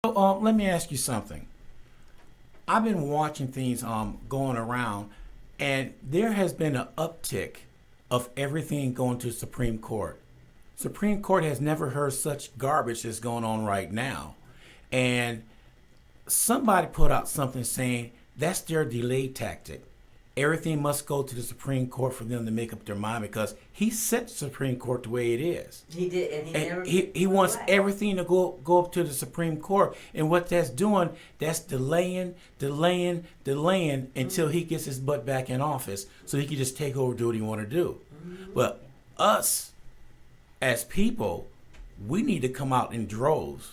So, let me ask you something. I've been watching things going around, and there has been an uptick of everything going to the Supreme Court. Supreme Court has never heard such garbage that's going on right now, and somebody put out something saying that's their delay tactic. Everything must go to the Supreme Court for them to make up their mind because he set the Supreme Court the way it is. He did, and he And never. he wants everything to go up to the Supreme Court, and what that's doing, that's delaying until he gets his butt back in office, so he can just take over, do what he want to do. But us as people, we need to come out in droves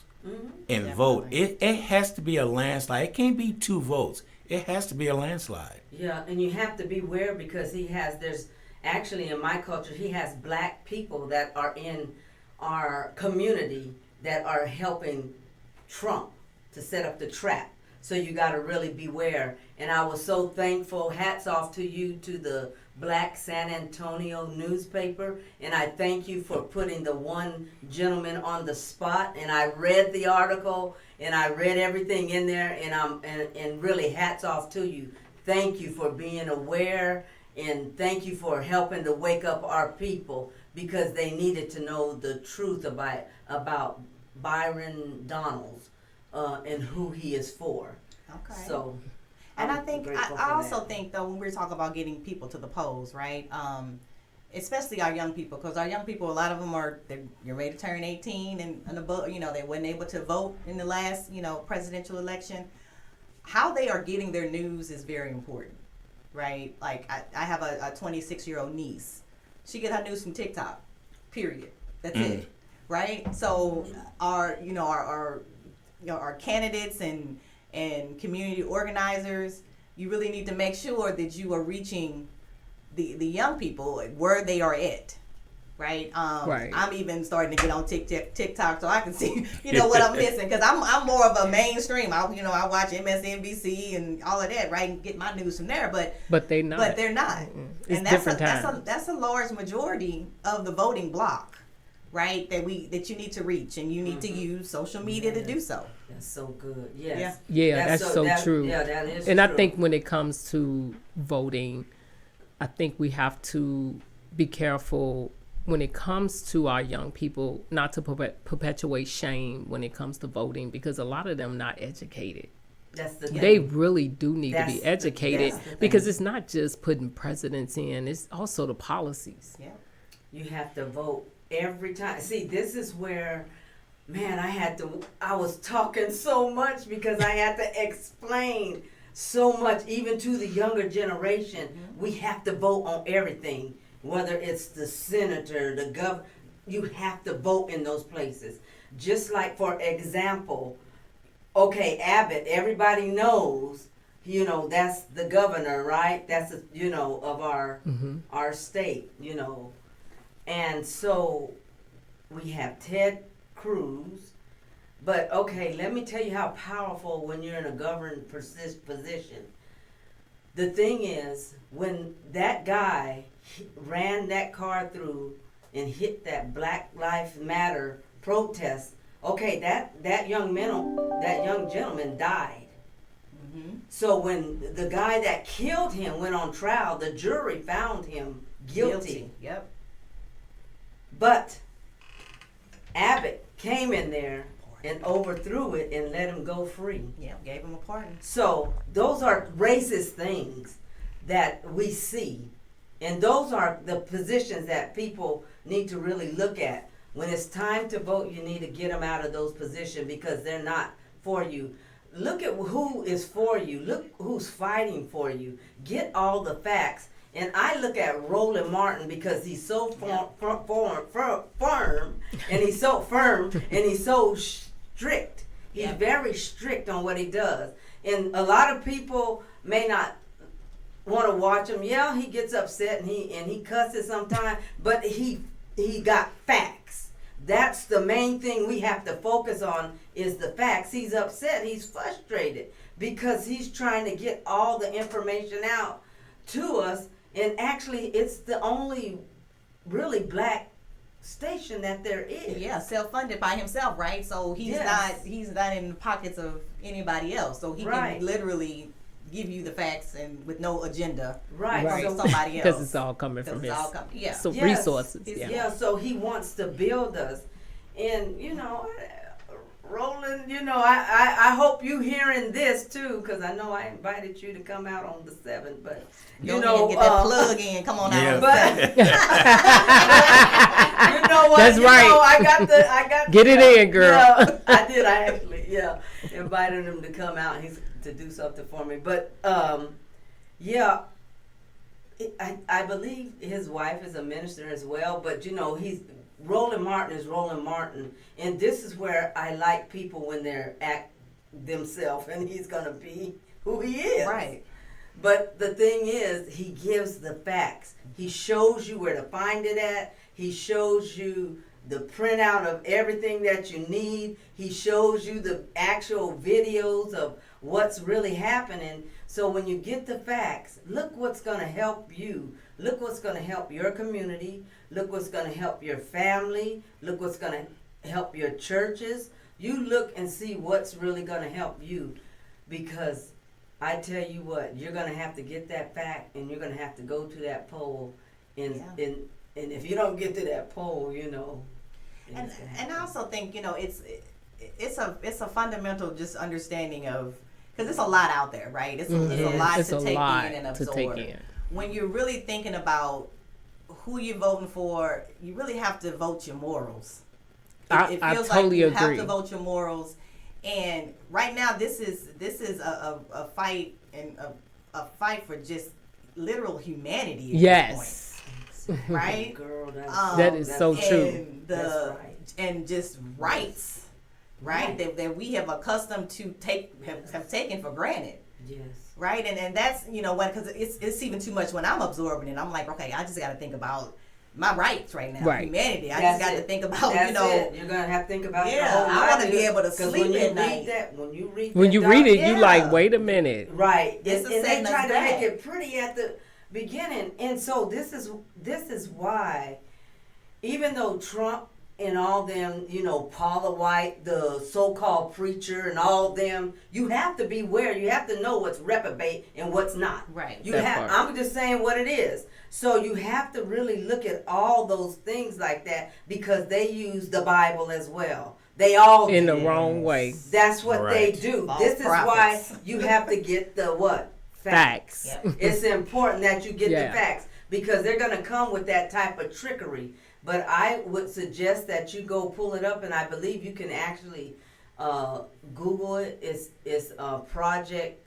and vote. Definitely. It has to be a landslide. It can't be two votes. It has to be a landslide. Yeah, and you have to beware because there's actually in my culture, he has black people that are in our community that are helping Trump to set up the trap. So you got to really beware. And I was so thankful. Hats off to you, to the Black San Antonio newspaper. And I thank you for putting the one gentleman on the spot. And I read the article and I read everything in there. And really hats off to you. Thank you for being aware. And thank you for helping to wake up our people because they needed to know the truth about Byron Donalds and who he is for. Okay. So, And I'm I think grateful I for also that. think though when we're talking about getting people to the polls, right? Especially our young people, because our young people, a lot of them you're ready to turn 18 and above. They weren't able to vote in the last presidential election. How they are getting their news is very important, right? Like I have a 26-year-old niece. She get her news from TikTok. Period. That's it, right? So our candidates and community organizers, you really need to make sure that you are reaching the young people where they are at, right? Right. I'm even starting to get on TikTok so I can see, what I'm missing because I'm more of a mainstream. I watch MSNBC and all of that, right, and get my news from there. But they not. But they're not, It's and that's different times. that's a large majority of the voting block, right? That you need to reach, and you need to use social media to do so. That's so good. Yes. Yeah, that's so true. Yeah, that is And true. I think when it comes to voting, I think we have to be careful when it comes to our young people not to perpetuate shame when it comes to voting because a lot of them not educated. That's the thing. They really do need to That's be the- educated that's the thing. because it's not just putting presidents in, it's also the policies. Yeah. You have to vote every time. See, this is where, man, I was talking so much because I had to explain so much, even to the younger generation. We have to vote on everything, whether it's the senator, the governor. You have to vote in those places. Just like, for example, okay, Abbott, everybody knows, that's the governor, right? That's, of our state, And so we have Ted Cruz. But okay, let me tell you how powerful when you're in a governed position. The thing is, when that guy ran that car through and hit that Black Lives Matter protest, okay, that young gentleman died. So when the guy that killed him went on trial, the jury found him guilty. Yep. But Abbott came in there and overthrew it and let him go free. Yeah. Gave him a pardon. So those are racist things that we see. And those are the positions that people need to really look at. When it's time to vote, you need to get them out of those positions because they're not for you. Look at who is for you. Look who's fighting for you. Get all the facts. And I look at Roland Martin because he's so firm, and he's so firm, and he's so strict. He's very strict on what he does. And a lot of people may not want to watch him. Yeah, he gets upset and he cusses sometimes, but he got facts. That's the main thing we have to focus on is the facts. He's upset. He's frustrated because he's trying to get all the information out to us. And actually, it's the only really black station that there is. Yeah, self-funded by himself, right? So he's not in the pockets of anybody else. So he Right. can literally give you the facts and with no agenda Right. Right. from somebody else. Because it's all coming from Because his it's all coming. Yeah. so Yes. resources. His- Yeah. So he wants to build us. And, Roland, I hope you hearing this too, because I know I invited you to come out on the 7th, but Go ahead and get that plug in. Come on Yeah. out. But you know what? That's right. I got Get it in, girl. Yeah, I did. I actually, invited him to come out. He's to do something for me. But I believe his wife is a minister as well. But he's Roland Martin is Roland Martin, and this is where I like people when they're act themselves, and he's gonna be who he is. Right. But the thing is, he gives the facts. He shows you where to find it at. He shows you the printout of everything that you need. He shows you the actual videos of what's really happening. So when you get the facts, look what's going to help you. Look what's going to help your community. Look what's going to help your family. Look what's going to help your churches. You look and see what's really going to help you, because I tell you what, you're going to have to get that fact, and you're going to have to go to that poll. And if you don't get to that poll, And I also think it's a fundamental just understanding of, because it's a lot out there, right? It's a lot It's to a take lot in and to absorb. take in. When you're really thinking about who you're voting for, you really have to vote your morals. It I feels totally like you agree. have to vote your morals. And right now, this is a fight, and a fight for just literal humanity. At Yes. this point, right? Girl, That is so true. That's right. And just rights, right? That we have accustomed to have taken for granted. Yes. Right, and that's because it's even too much when I'm absorbing it. I'm like, okay, I just got to think about my rights right now, Right. humanity. I That's just got to it. think about That's it. You're gonna have to think about Yeah, the whole I wanna life. be able to 'Cause sleep when you at read night. that, when you read it, you Yeah. like, wait a minute. right, This and is they setting us try to back. make it pretty at the beginning, and so this is why, even though Trump and all them, Paula White, the so-called preacher, and all them, you have to beware. You have to know what's reprobate and what's not. Right. You That have. part. I'm just saying what it is. So you have to really look at all those things like that, because they use the Bible as well. They all In do. the wrong way. That's what they Right. do. False This is why prophets. you have to get the what? Facts. Yep. It's important that you get Yeah. the facts, because they're going to come with that type of trickery. But I would suggest that you go pull it up, and I believe you can actually Google it. It's Project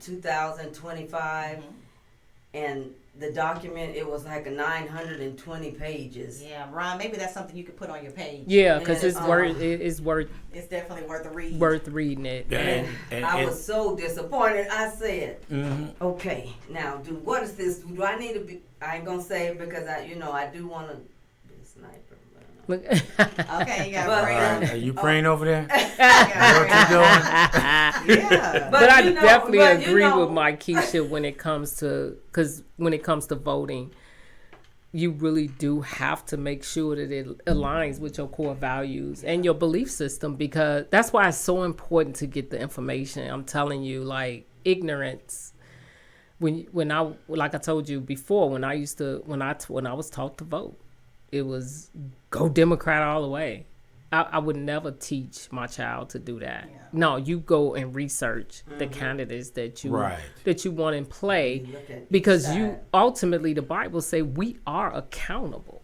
2025, and the document, it was like 920 pages. Yeah, Ron, maybe that's something you could put on your page. Yeah, because And, it's worth It's definitely worth a read. reading it. And I was so disappointed. I said, mhm. okay, now, what is this? Do I need to be? I ain't gonna say it, because I do want to be a sniper. Look, Okay, you got But, to pray. Are you praying over there? Yeah. Yeah. but I you know- definitely but you agree know- with my Keisha when it comes to voting. You really do have to make sure that it aligns with your core values and your belief system, because that's why it's so important to get the information. I'm telling you, like, ignorance. When I, like I told you before, when I was taught to vote, it was go Democrat all the way. I would never teach my child to do that. Yeah. No, you go and research the candidates that you Right. You want in play, look at because each you side. ultimately, the Bible say we are accountable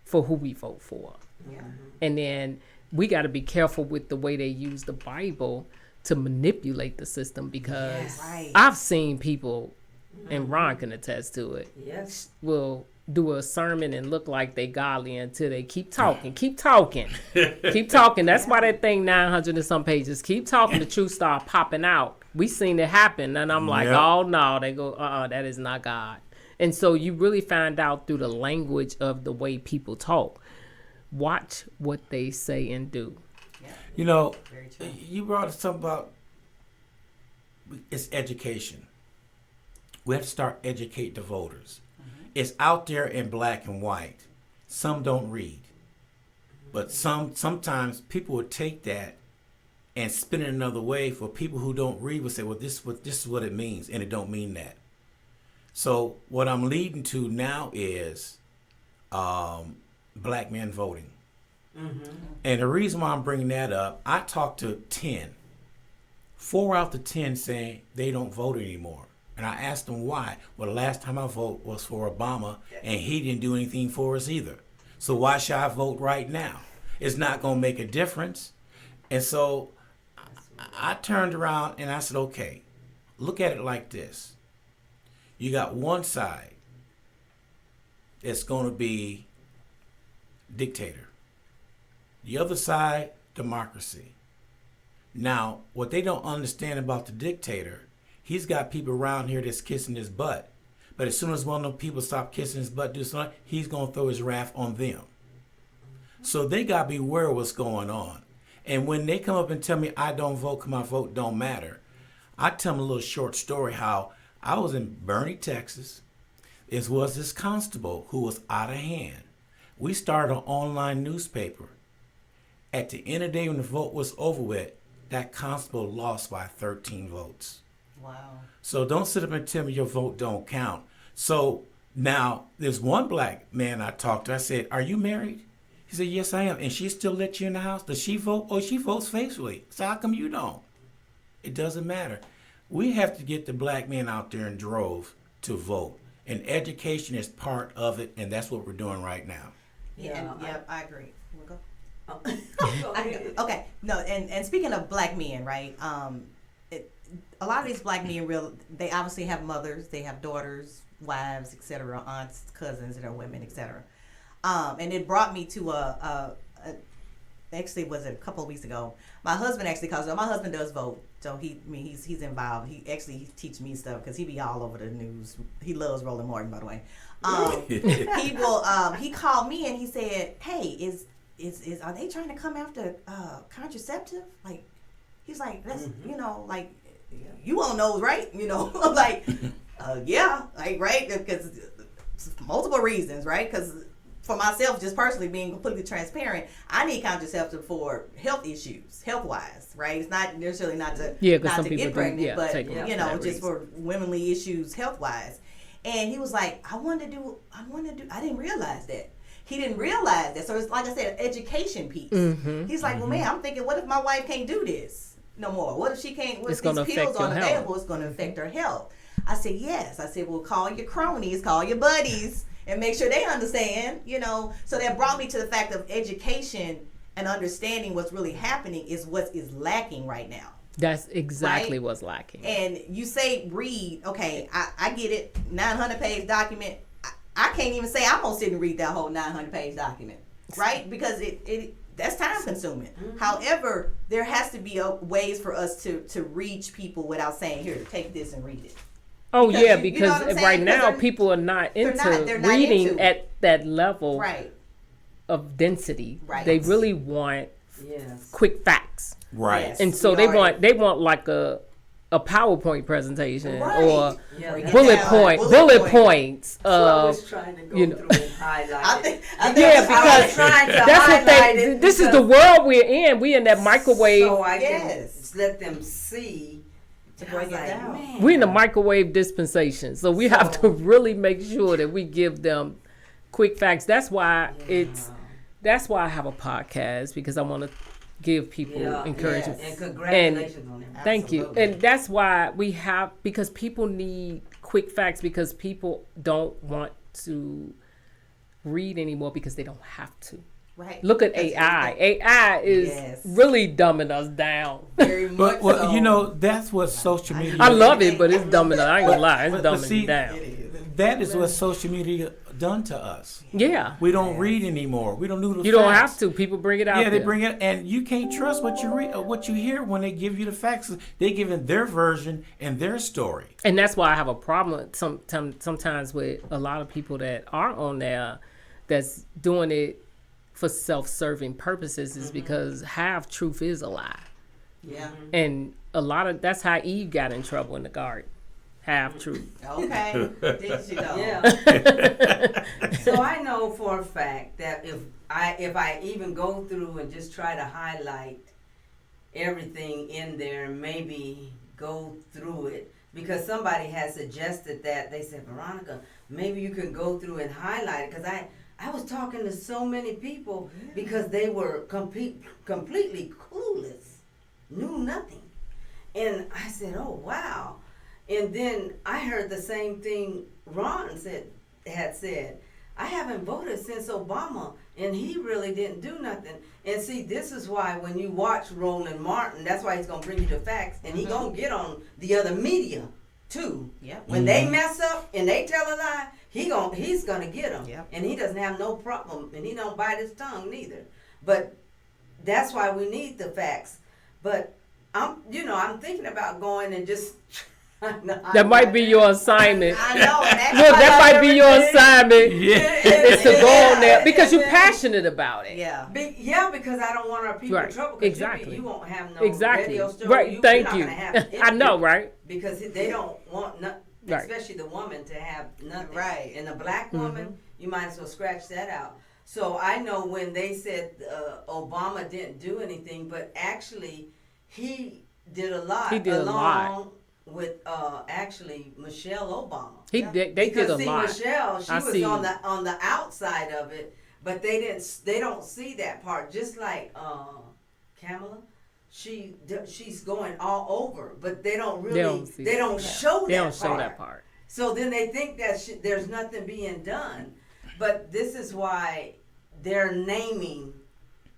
for who we vote for. Yeah. And then we got to be careful with the way they use the Bible to manipulate the system, because Yes. Right. I've seen people, and Ron can attest to it, Yes. will do a sermon and look like they godly until they keep talking. Keep talking. That's why that thing 900 and some pages. Keep talking, the truth start popping out. We seen it happen, and I'm like, Yep. oh no, they go, that is not God. And so you really find out through the language of the way people talk. Watch what they say and do. You know, Very true. you brought up something about it's education. We have to start educate the voters. It's out there in black and white. some don't read. But sometimes people would take that and spin it another way. For people who don't read would say, well, this is what it means, and it don't mean that. So what I'm leading to now is black men voting. And the reason why I'm bringing that up, I talked to 10. 4 out of 10 saying they don't vote anymore. And I asked them why. Well, the last time I voted was for Obama, and he didn't do anything for us either. So why should I vote right now? It's not going to make a difference. And so I turned around and I said, okay, look at it like this. You got one side that's going to be dictator. The other side, democracy. Now, what they don't understand about the dictator, he's got people around here that's kissing his butt. But as soon as one of them people stop kissing his butt, do something, he's going to throw his wrath on them. So they got to be aware of what's going on. And when they come up and tell me I don't vote because my vote don't matter, I tell them a little short story how I was in Bernie, Texas. It was this constable who was out of hand. We started an online newspaper. At the end of the day, when the vote was over with, that constable lost by 13 votes. Wow. So don't sit up and tell me your vote don't count. So now there's one black man I talked to. I said, are you married? He said, yes, I am. And she still let you in the house? Does she vote? Oh, she votes faithfully. So how come you don't? It doesn't matter. We have to get the black men out there in droves to vote. And education is part of it, and that's what we're doing right now. I agree. We'll go. Go ahead. Okay, no, and speaking of black men, right? A lot of these black men, they obviously have mothers, they have daughters, wives, etc., aunts, cousins that are women, etc. And it brought me to actually was it a couple of weeks ago. My husband actually calls. My husband does vote, so he's involved. He teaches me stuff because he be all over the news. He loves Roland Martin, by the way. He called me and he said, "Hey, is are they trying to come after contraceptive? Like, he's like, that's like you won't know, right? Like, yeah, like right because multiple reasons, right? Because for myself, just personally being completely transparent, I need contraceptive for health issues, health wise, right? It's not necessarily not to get pregnant, but just for womanly issues, health wise. And he was like, I didn't realize that. He didn't realize that. So it's like I said, an education piece. Mm-hmm. He's like, well, man, I'm thinking, what if my wife can't do this no more? What if she can't? What if these pills aren't available? It's going to affect her health. I said, yes. I said, well, call your cronies, call your buddies, and make sure they understand, So that brought me to the fact of education and understanding what's really happening is what is lacking right now. That's exactly what's lacking. And you say read, okay, I get it, 900-page document. I can't even say I'm going to sit and read that whole 900-page document, right? Because it that's time consuming. Mm-hmm. However, there has to be ways for us to reach people without saying, here, take this and read it. Oh, because right now people are not into reading at that level of density. Right. They really want quick facts. Right. Yes. And so they want like a PowerPoint presentation or bullet points of I was trying to go through and highlight because that's what this is the world we're in. We in that microwave. So I can let them see. To break it down. We're in the microwave dispensation, so we have to really make sure that we give them quick facts. That's why I have a podcast, because I want to give people encouragement. And congratulations on that. Thank you. And that's why because people need quick facts, because people don't want to read anymore because they don't have to. Right. Look at AI. AI is really dumbing us down. Very much so. That's what social media. I love it, but it's dumbing us. I ain't gonna lie, it's dumbing me down. That is what social media done to us. Yeah. We don't read anymore. We don't do the facts. You don't have to. People bring it out. Yeah, they bring it, and you can't trust what you read, what you hear when they give you the facts. They giving their version and their story. And that's why I have a problem sometimes with a lot of people that are on there that's doing it for self-serving purposes, is because half truth is a lie. Yeah. And that's how Eve got in trouble in the garden. Half truth. Okay. Did you know? Yeah. So I know for a fact that if I even go through and just try to highlight everything in there, maybe go through it, because somebody has suggested that. They said, Veronica, maybe you can go through and highlight it, because I was talking to so many people because they were completely clueless, knew nothing. And I said, oh, wow. And then I heard the same thing Ron had said. I haven't voted since Obama, and he really didn't do nothing. And see, this is why when you watch Roland Martin, that's why he's going to bring you the facts, and he's going to get on the other media, too. Yep. When they mess up and they tell a lie, he's going to get them. Yep. And he doesn't have no problem, and he don't bite his tongue neither. But that's why we need the facts. But I'm thinking about going and just... That might be your assignment. I know. That's Look, that might be your assignment. Yeah. Is to go on there because you're passionate about it. Yeah. Because I don't want our people in trouble. Exactly. You won't have no Exactly. radio show. Right. You're Thank not you. gonna have I know, interview, right? Because they don't want nothing, Right. especially the woman, to have nothing. Right. And the black woman, you might as well scratch that out. So I know when they said Obama didn't do anything, but actually he did a lot. He did a lot. With actually Michelle Obama. They did a See, lot. Michelle, she I was see. on the outside of it, but they don't see that part. Just like Kamala, she's going all over, but they don't really they don't show that part. So then they think that there's nothing being done, but this is why they're naming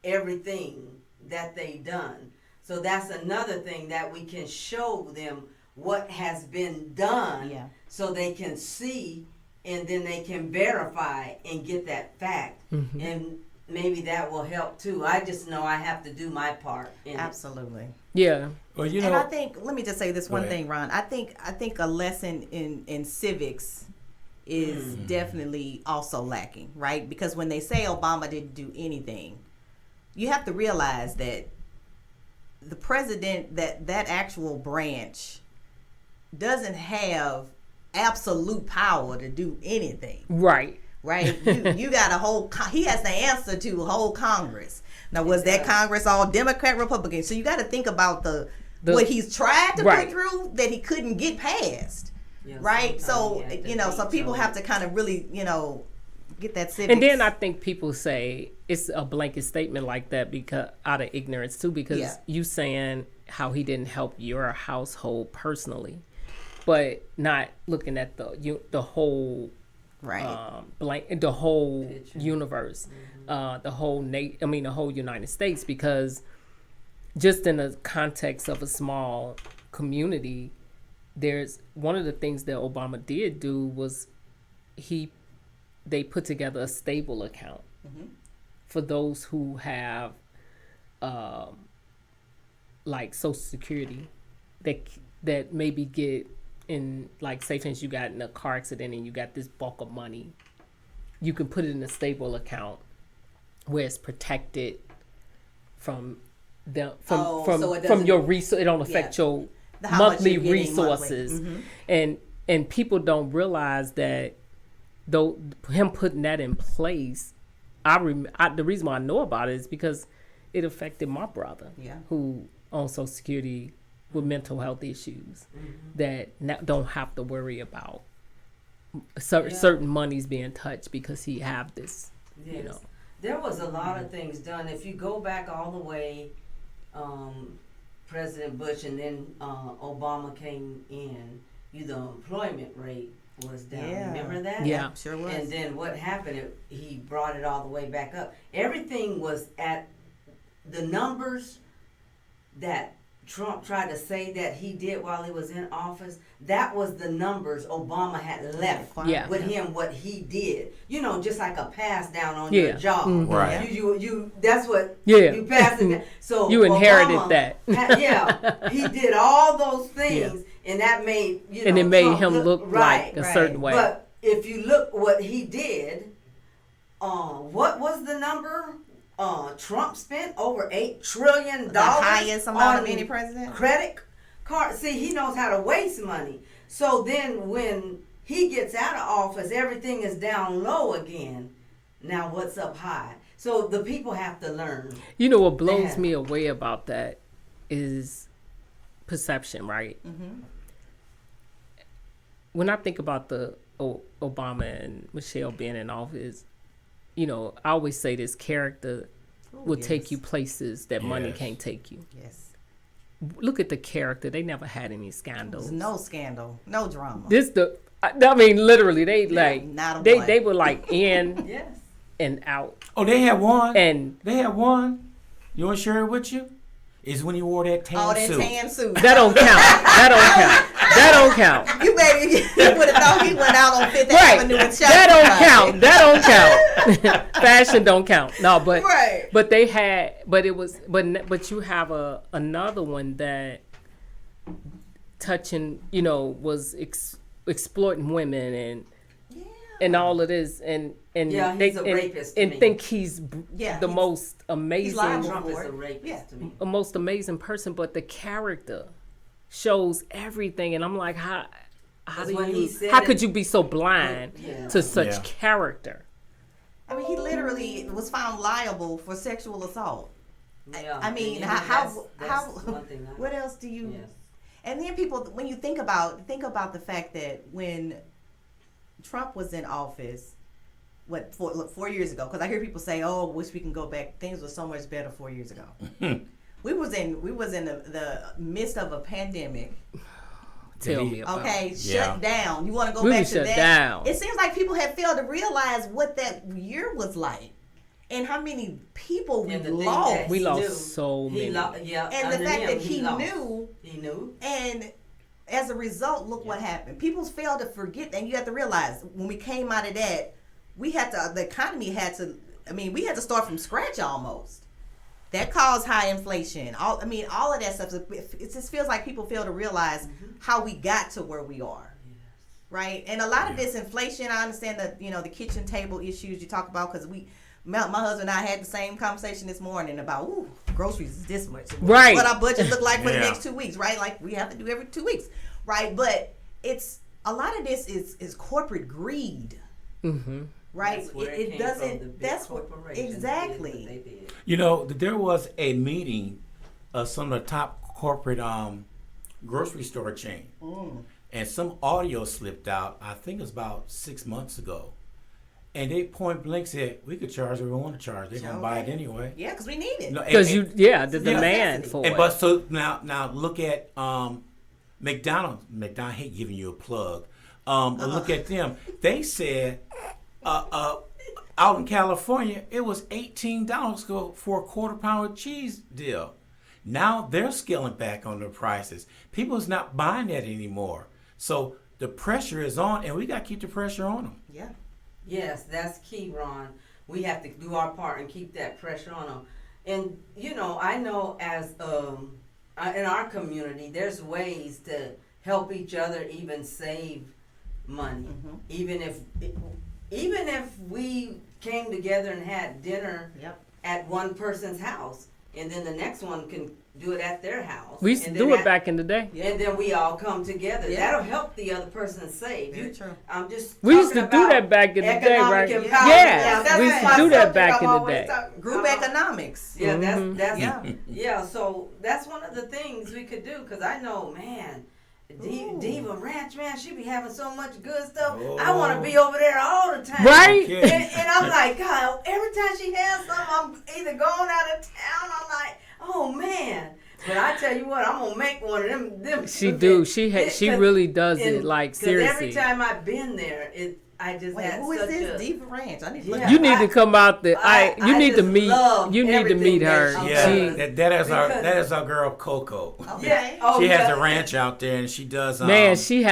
everything that they done. So that's another thing that we can show them what has been done, so they can see, and then they can verify and get that fact. And maybe that will help too. I just know I have to do my part in Absolutely. Yeah. Well, And I think, let me just say this one ahead. thing, Ron. I think a lesson in civics is definitely also lacking, right? Because when they say Obama didn't do anything, you have to realize that the president, that actual branch, doesn't have absolute power to do anything. Right. Right? You got a whole, he has to answer to a whole Congress. Now, was that Congress all Democrat, Republican? So you got to think about what he's tried to put through that he couldn't get past. Yeah, right? So, some people have to kind of really, get that civics. And then I think people say it's a blanket statement like that because out of ignorance too, because you saying how he didn't help your household personally, but not looking at the whole the whole universe, the whole the whole United States, because just in the context of a small community, there's one of the things that Obama did do was they put together a stable account for those who have like Social Security that maybe get in, like, say for instance you got in a car accident and you got this bulk of money, you can put it in a stable account where it's protected from your resource. It don't affect your monthly resources. And people don't realize that though him putting that in place, the reason why I know about it is because it affected my brother who on Social Security with mental health issues that don't have to worry about certain monies being touched because he have this. There was a lot of things done. If you go back all the way, President Bush and then Obama came in, the employment rate was down. Remember that? Yeah, sure was. And then what happened? He brought it all the way back up. Everything was at the numbers that Trump tried to say that he did while he was in office. That was the numbers Obama had left with him. What he did, just like a pass down on your job. Right. You. That's what. You passed it down. So you inherited Obama, that. He did all those things, and that made and it made Trump him look like a certain way. But if you look what he did, what was the number? Trump spent over $8 trillion. The highest amount of any president. Credit card. See, he knows how to waste money. So then when he gets out of office, everything is down low again. Now what's up high? So the people have to learn. You know what blows Yeah. me away about that is perception, right? Mm-hmm. When I think about the Obama and Michelle being in office, you know, I always say this character will take you places that money Yes. can't take you. Yes. Look at the character; they never had any scandals. There's no scandal, no drama. I mean, literally, they like not a they one. they were like in Yes. and out, Oh, they had one. and They had one. You want to share it with you? Is when he wore that tan Oh, that suit. tan suit. that don't count. That don't count. That don't count. You maybe you would have thought he went out on Fifth Right. Avenue and shot That don't somebody. count. That don't count. Fashion don't count. No, but Right. but they had, but it was, but you have another one that touching, you know, was exploiting women and all of this and Yeah, they he's a rapist to and me. think he's Yeah, the he's- most amazing liable. Trump is for a it. rapist Yeah. to me. a most amazing person, but the character shows everything, and I'm like, how Because do when he you said how it- could you be so blind Yeah. to such Yeah. character? I mean, he literally was found liable for sexual assault. Yeah. I mean, and how that's one thing what else do you? Yes. And then people, when you think about the fact that when Trump was in office, 4 years ago, because I hear people say, "Oh, wish we can go back. Things were so much better 4 years ago." we was in the midst of a pandemic. Tell he- me about it. Okay, Yeah. shut down. You want to go We back was to shut that? down. It seems like people have failed to realize what that year was like, and how many people we And the thing lost. that We he lost knew, so he many. yeah, And the under fact him, that he lost. knew, He knew. and as a result, look what happened. People fail to forget, and you have to realize when we came out of that, the economy had to. I mean, we had to start from scratch almost. That caused high inflation. All of that stuff. It just feels like people fail to realize how we got to where we are. Right, and a lot of this inflation, I understand that the kitchen table issues you talk about because my husband and I had the same conversation this morning about groceries is this much, Right. what our budget look like for the Yeah. next 2 weeks, right? Like we have to do every 2 weeks, right? But it's a lot of this is corporate greed, Mm-hmm. right? That's where it came doesn't. From the big That's what corporations did what exactly. they did. You know, there was a meeting of some of the top corporate grocery store chain, and some audio slipped out. I think it was about 6 months ago, and they point blank said we could charge what we want to charge. They're gonna buy it Okay. anyway. Yeah, because we need it. No, Because the Yeah. demand for And it. but so now look at McDonald's. McDonald's hate giving you a plug. But look at them. They said out in California it was $18 for a quarter pound of cheese deal. Now they're scaling back on their prices. People's not buying that anymore. So the pressure is on, and we got to keep the pressure on them. Yeah. Yes, that's key, Ron. We have to do our part and keep that pressure on them. And I know as in our community, there's ways to help each other, even save money. Even if we came together and had dinner Yep. at one person's house, and then the next one can do it at their house. We used to and do then it back in the day. And then we all come together. Yeah. That'll help the other person save. Very true. I'm just We used to talking do about that back in the day, economic right? empowerment. Yeah, that's we used to my do that subject back I'm in the always day. talking- Group economics. Yeah, Mhm. that's Yeah. yeah. So that's one of the things we could do, because I know, man, Ooh. Diva Ranch, man, she be having so much good stuff. Oh. I want to be over there all the time. Right? Okay. And I'm like, God, every time she has something, I'm either going out of town. I'm like, oh man. But I tell you what, I'm gonna make one of them. She do. She really does it. Like, 'cause seriously. every time I've been there, I just Wait, had who is such this? a. Diva Ranch. I need to look Yeah. You need to come out there. I You need to just meet. love You need to everything meet that her. she Yeah, does. that Because- is our girl Coco. Okay. Yeah. Oh, She has yeah. a ranch out there, and she does. Man, she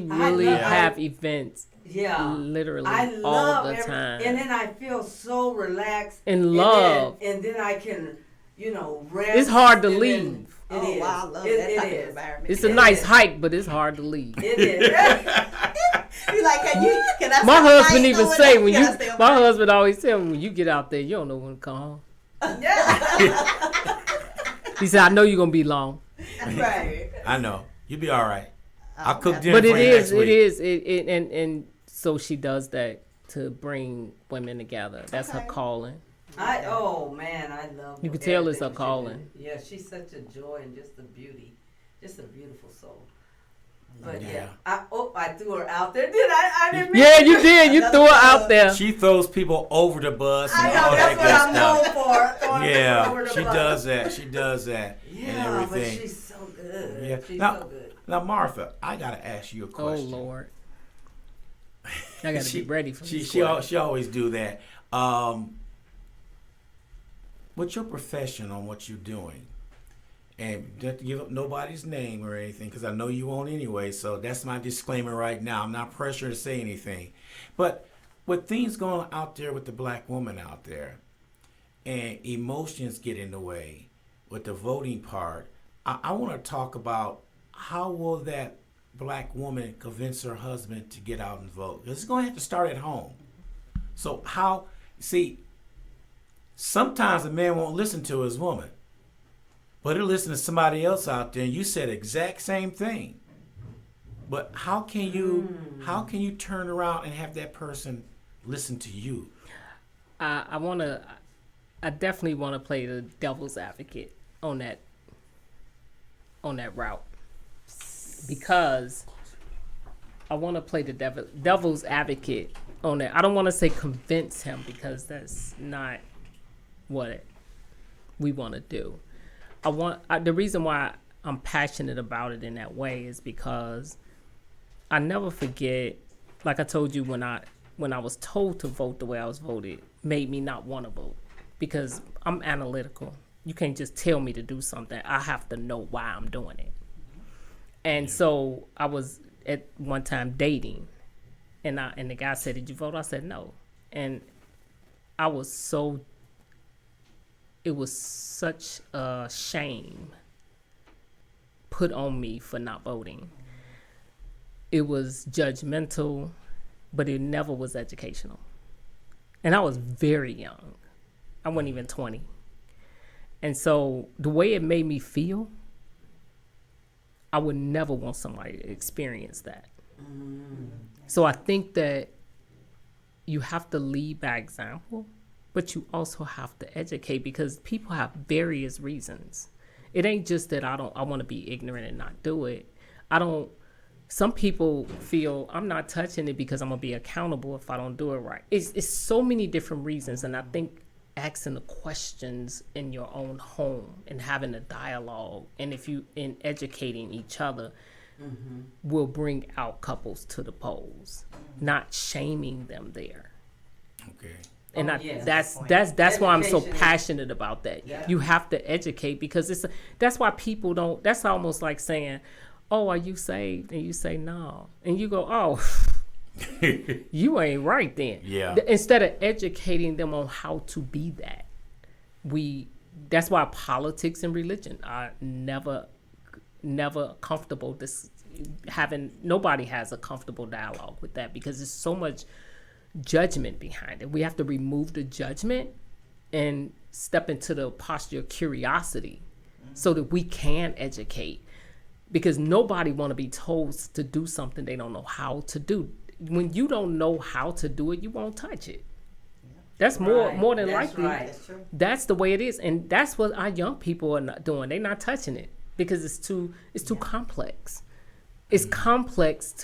really love- have events Yeah. literally I all love the every, time. and then I feel so relaxed And love. and then I can, rest. It's hard to and then- leave. It Oh is. wow, I love It- that it type of is. environment. It's a It nice is. hike, but it's hard to leave. It is. You like, can I My stay husband overnight even over say there? when Can you. I stay My overnight? husband always tell me when you get out there, you don't know when to come home. Yeah. He said, "I know you're gonna be long." Right. I know. You'll be all right. I cook okay. dinner But for it you next is, it week. is, and so she does that to bring women together. That's her Okay. calling. Oh man, I love. You can tell it's everything her she calling. did. Yeah, she's such a joy and just a beauty, just a beautiful soul. But Yeah. yeah, I threw her out there. Did I? I didn't. Mean Yeah, to. you did. You threw her out there. She throws people over the bus and I know all that's that what good I'm stuff. known for. throwing people Yeah, over the she bus. does that. She does that Yeah, and but everything. she's so good. Yeah. She's Now, so good. now, Martha, I gotta ask you a Oh question. Lord, I gotta be ready for this. She always do that. What's your profession on what you're doing? And don't have to give up nobody's name or anything because I know you won't anyway. So that's my disclaimer right now. I'm not pressured to say anything. But with things going out there with the black woman out there and emotions get in the way with the voting part, I want to talk about how will that black woman convince her husband to get out and vote? Because it's going to have to start at home. So sometimes a man won't listen to his woman. But he'll listen to somebody else out there, and you said exact same thing. But how can you turn around and have that person listen to you? I definitely want to play the devil's advocate on that route because I want to play the devil's advocate on that. I don't want to say convince him because that's not what we want to do. The reason why I'm passionate about it in that way is because I never forget, like I told you when I was told to vote the way I was voted, made me not want to vote because I'm analytical. You can't just tell me to do something. I have to know why I'm doing it. And so I was at one time dating and the guy said, "Did you vote?" I said, "No." And it was such a shame put on me for not voting. It was judgmental, but it never was educational. And I was very young. I wasn't even 20. And so the way it made me feel, I would never want somebody to experience that. So I think that you have to lead by example, but you also have to educate because people have various reasons. It ain't just that I want to be ignorant and not do it. Some people feel I'm not touching it because I'm going to be accountable if I don't do it right. It's so many different reasons. And I think asking the questions in your own home and having a dialogue and in educating each other will bring out couples to the polls, not shaming them there. Okay. And yes. that's why I'm so Education is- passionate about that. Yeah. You have to educate because that's why people don't. That's almost like saying, "Oh, are you saved?" And you say no, and you go, "Oh, you ain't right then." Yeah. Instead of educating them on how to be that, that's why politics and religion are never comfortable. Nobody has a comfortable dialogue with that because there's so much judgment behind it. We have to remove the judgment and step into the posture of curiosity so that we can educate because nobody want to be told to do something they don't know how to do. When you don't know how to do it, you won't touch it. That's more than That's likely. right. That's true. That's the way it is, and that's what our young people are not doing. They're not touching it because it's too complex. It's complex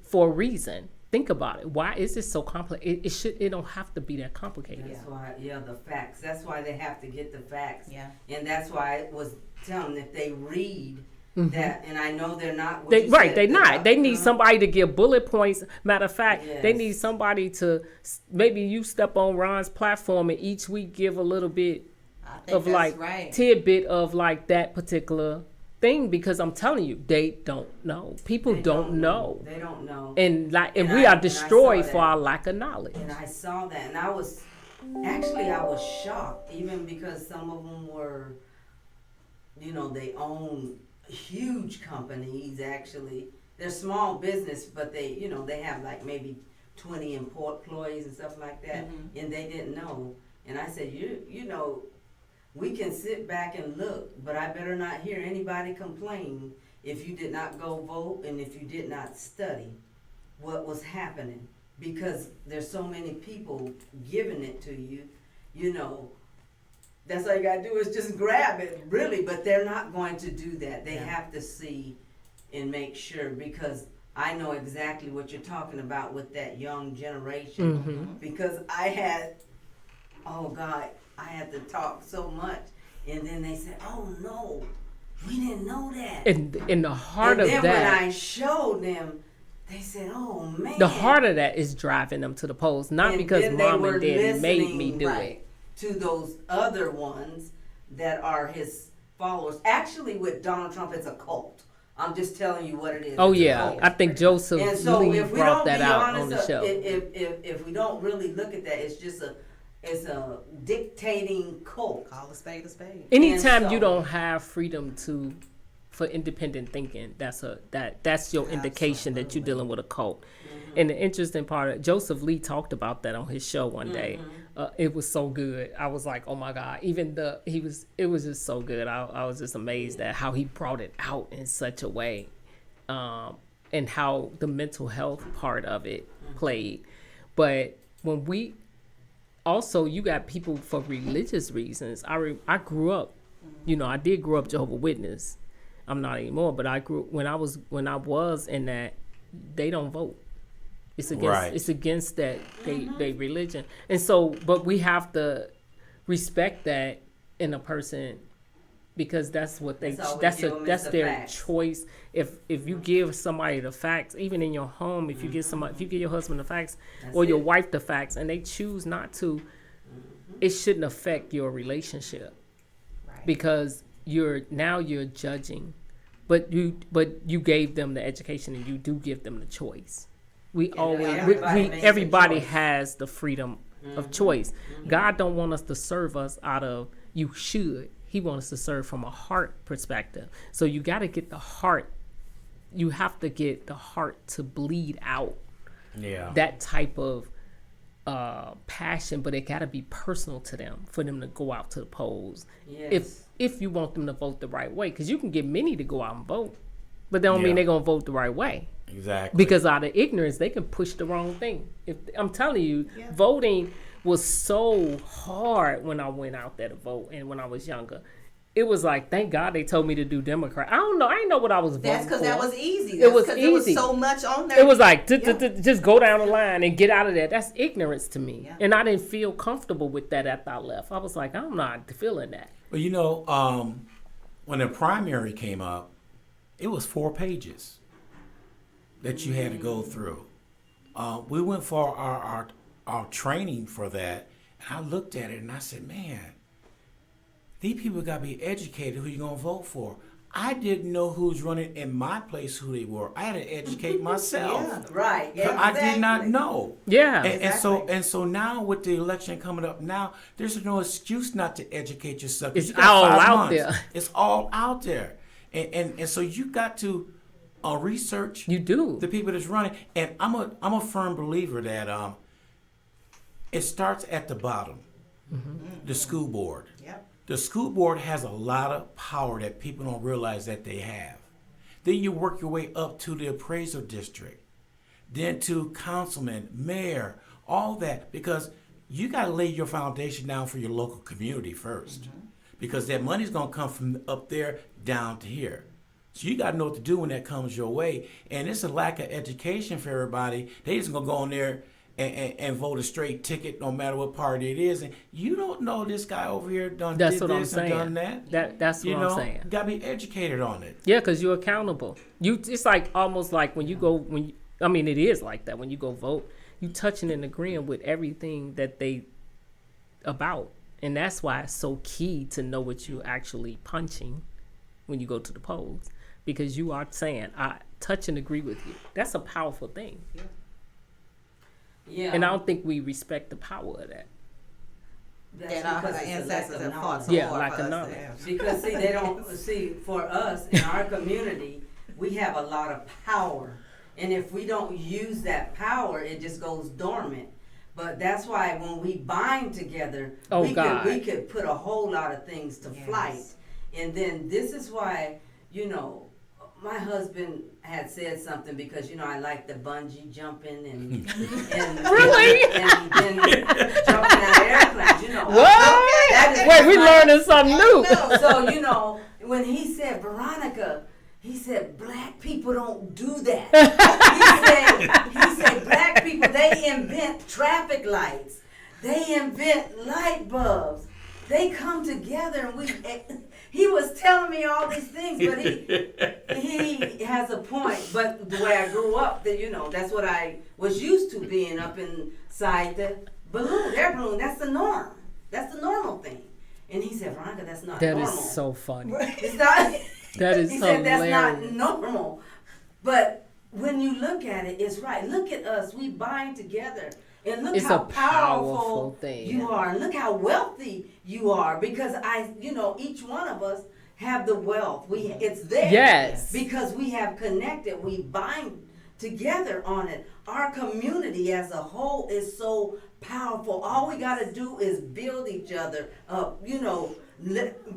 for a reason. Think about it. Why is it so complex? It don't have to be that complicated. That's why, the facts. That's why they have to get the facts. Yeah. And that's why I was telling them if they read that, and I know they're not. They're not. They need somebody to give bullet points. Matter of fact, they Yes. need somebody to maybe you step on Ron's platform and each week give a little bit I think of that's like right. tidbit of like that particular thing because I'm telling you, they don't know. People don't know. They don't know. And And we I are destroyed saw for that. our lack of knowledge. And I saw that, and I was shocked, even because some of them were, they own huge companies. Actually, they're small business, but they have like maybe 20 employees and stuff like that, and they didn't know. And I said, we can sit back and look, but I better not hear anybody complain if you did not go vote and if you did not study what was happening, because there's so many people giving it to you, you know, that's all you gotta do is just grab it, really, but they're not going to do that. They have to see and make sure, because I know exactly what you're talking about with that young generation, because I had, oh God, I had to talk so much, and then they said, oh no, we didn't know that. And in the heart of then that, when I showed them, they said, oh man. the heart of that is driving them to the polls, not And because then they mom were and daddy made me listening, do right, it. to those other ones that are his followers. Actually, with Donald Trump, it's a cult. I'm just telling you what it is. Oh It's a yeah, cult. I think Joseph And so Lee if we brought don't that be out honest, on the show. if we don't really look at that, it's just it's a dictating cult. Call a spade a spade. Anytime And so- you don't have freedom for independent thinking, that's your indication that you're dealing with a cult. And the interesting part, Joseph Lee talked about that on his show one day. It was so good. I was like, oh my God. It was just so good. I was just amazed at how he brought it out in such a way, and how the mental health part of it played. But when we also, you got people for religious reasons. I grew up, I did grow up Jehovah's Witness. I'm not anymore, but I grew when I was in that. They don't vote. It's against that they religion, and so but we have to respect that in a person, because that's what that's their facts. choice. If you give somebody the facts, even in your home, if you give your husband the facts or your wife the facts, and they choose not to, it shouldn't affect your relationship, because you're judging, but you gave them the education and you do give them the choice. Everybody has the freedom of choice. God don't want us to serve us out of you should. He wants us to serve from a heart perspective. So you got to get the heart. You have to get the heart to bleed out. Yeah. That type of passion, but it got to be personal to them for them to go out to the polls. Yes. If you want them to vote the right way, because you can get many to go out and vote, but that don't mean they're gonna vote the right way. Exactly. Because out of ignorance, they can push the wrong thing. If I'm telling you, voting was so hard when I went out there to vote, and when I was younger, it was like, thank God they told me to do Democrat. I don't know. I didn't know what I was voting That's because for. that was easy. It was There easy. was so much on there. It was like, just go down the line and get out of there. That's ignorance to me. Yeah. And I didn't feel comfortable with that after I left. I was like, I'm not feeling that. Well, when the primary came up, it was 4 pages that you had to go through. We went for our training for that, and I looked at it and I said, man, these people got to be educated who you going to vote for. I didn't know who's running in my place, who they were. I had to educate myself. Right. I did not exactly. know. Yeah. And so now with the election coming up now, there's no excuse not to educate yourself. It's You got all 5 out months. there. It's all out there. And so you got to research You do. the people that's running. And I'm a firm believer that it starts at the bottom, the school board. Yep. The school board has a lot of power that people don't realize that they have. Then you work your way up to the appraisal district, then to councilman, mayor, all that, because you got to lay your foundation down for your local community first, because that money's going to come from up there down to here. So you got to know what to do when that comes your way. And it's a lack of education for everybody. They just going to go in there and vote a straight ticket no matter what party it is. And you don't know this guy over here did That's what I'm this and done saying. that. That's what I'm saying. You got to be educated on it. Yeah, because you're accountable. It's like almost like when you go it is like that when you go vote. You touching and agreeing with everything that they about, and that's why it's so key to know what you're actually punching when you go to the polls, because you are saying I touch and agree with you. That's a powerful thing. Yeah. And I don't think we respect the power of that. That's That our because it's a ancestors lack have of fought knowledge. so Yeah, hard like for a us to knowledge. have. Because see, they don't see for us in our community, we have a lot of power, and if we don't use that power, it just goes dormant. But that's why when we bind together, Oh, we God. could put a whole lot of things to Yes. flight. And then this is why, my husband had said something because I like the bungee jumping and Really? and then jumping out of airplanes. What? That is Wait, we my- learning something new. So when he said Veronica, he said black people don't do that. he said black people, they invent traffic lights, they invent light bulbs, they come together and he was telling me all these things, but he has a point. But the way I grew up, that's what I was used to, being up inside the air balloon. That's the norm. That's the normal thing. And he said, Veronica, that's not That normal. is so funny. It's not. That is He hilarious. said that's not normal. But when you look at it, it's right. Look at us. We bind together. And look It's how a powerful thing. you are. And look how wealthy you are. Because each one of us have the wealth. It's there. Yes. Because we have connected. We bind together on it. Our community as a whole is so powerful. All we got to do is build each other up.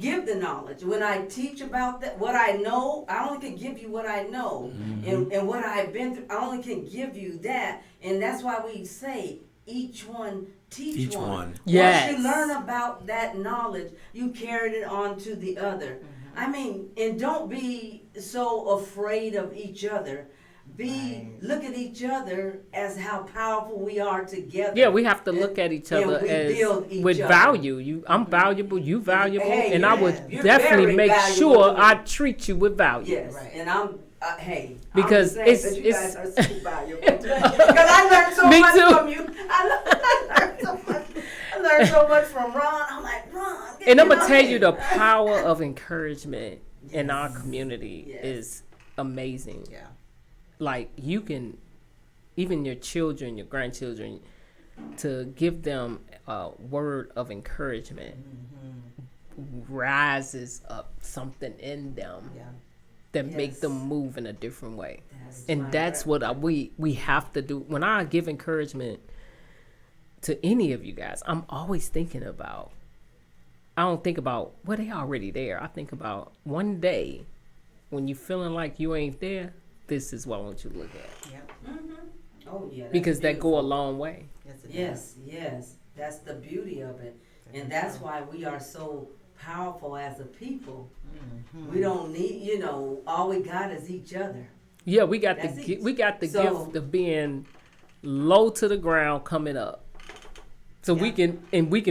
Give the knowledge. When I teach about that, what I know, I only can give you what I know. And what I've been through, I only can give you that. And that's why we say, each one teach one. Yes. Once you learn about that knowledge, you carried it on to the other. I mean, and don't be so afraid of each other. Look at each other as how powerful we are together. Yeah, we have to look at each other we as build each with other. value. I'm valuable, you valuable, Hey, and I would you're definitely very make valuable sure to me. I treat you with value. Yes, Right. and I'm hey. Because I'm just saying that you it's- guys are so valuable. Because I learned so Me much too. from you. I learned so much. I learned so much from Ron. I'm like, Ron. And I'm get gonna on tell here. you, the power of encouragement in our community Yes. is amazing. Yeah. Like, you can, even your children, your grandchildren, to give them a word of encouragement rises up something in them Yeah. that make Yes. them move in a different way. That's And my that's right. what we have to do. When I give encouragement to any of you guys, I'm always thinking about, I don't think about, well, they already there. I think about one day when you feeling like you ain't there, this is what I want you to look at. Yep. Oh yeah. that's Because that go a beautiful. long way. Yes. It Yes. That's the beauty of it. And that's why we are so powerful as a people. We don't need, all we got is each other. Yeah, we got That's the it. we got the So- gift of being low to the ground coming up. So we can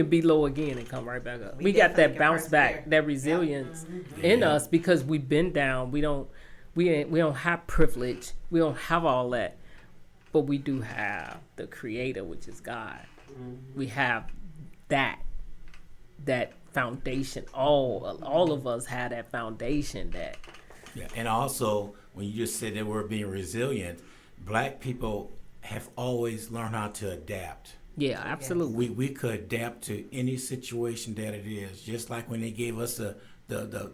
be low again and come right back up. We We got definitely that can bounce back, persevere. that resilience in Yeah. us because we've been down. We don't have privilege. We don't have all that. But we do have the creator, which is God. We have that foundation. All of us had that foundation that Yeah, and also when you just said that we're being resilient, black people have always learned how to adapt. yeah, absolutely. We could adapt to any situation that it is, just like when they gave us the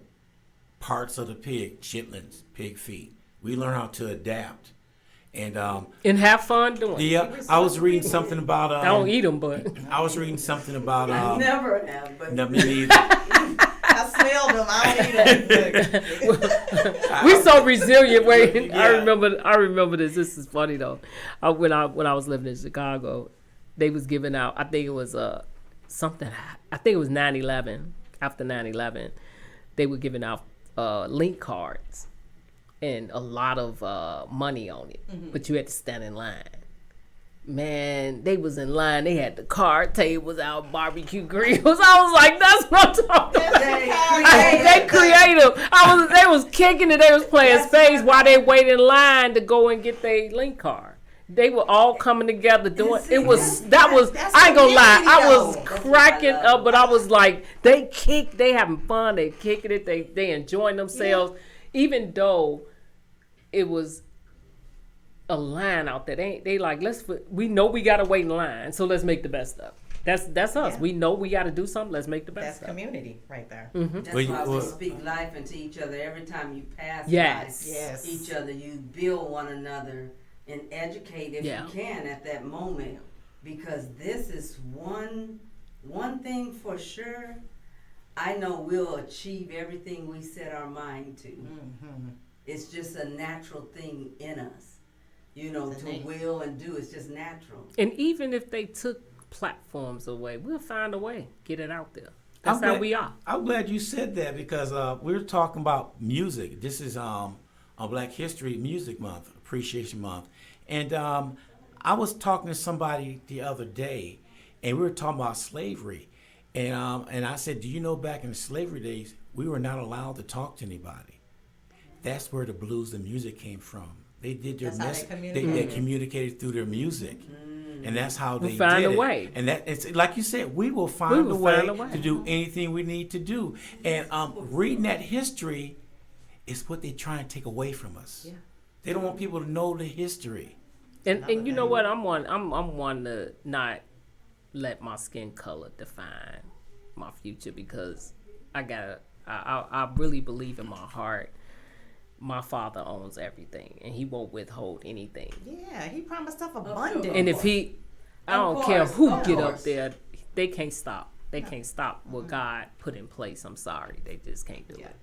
parts of the pig, chitlins, pig feet. We learn how to adapt, and And have fun doing it. yeah, I was reading something about I don't eat them, but I was reading something about I never have, but no, me neither. I smelled them. I don't eat we so resilient. Wait, Yeah. I remember this. This is funny though. When I was living in Chicago, they was giving out. I think it was something. I think it was 9/11. After 9/11, they were giving out link cards and a lot of money on it, but you had to stand in line. Man, they was in line. They had the card tables out, barbecue grills. I was like, that's what I'm talking about. They creative. They was kicking it. They was playing spades while they wait in line to go and get their link card. They were all coming together doing. It was that's I ain't gonna lie. I was community, though. cracking That's what I love. up, but I was like, they having fun. They kicking it. They enjoying themselves, even though it was a line out there. They like, we know we gotta wait in line, so let's make the best of it. That's us. Yeah. We know we gotta do something. Let's make the That's best of it. community right there. that's Well, why we well- speak life into each other every time you pass Yes. by Yes. each other. You build one another and educate if Yeah. you can at that moment, because this is one thing for sure. I know we'll achieve everything we set our mind to. It's just a natural thing in us, you know, It's to innate. will and do. It's just natural. And even if they took platforms away, we'll find a way, get it out there. That's I'm how glad- we are. I'm glad you said that because we're talking about music. This is a Black History Music Month, Appreciation Month, and I was talking to somebody the other day, and we were talking about slavery, and I said, do you know back in the slavery days we were not allowed to talk to anybody. That's where the blues and music came from. They did their That's how they they communicated. communicated through their music. And that's how they find did a it. way. And that it's like you said, we will find, will a, way find a way. to do anything we need to do. And reading that history is what they try and take away from us. Yeah. They don't want people to know the history. And you know what? I'm one to not let my skin color define my future because I really believe in my heart. My father owns everything, and he won't withhold anything. Yeah, he promised stuff abundant. And if he, I Of don't care course, who of get up course. there, they can't stop. They can't stop what God put in place. I'm sorry, they just can't do Yeah. it.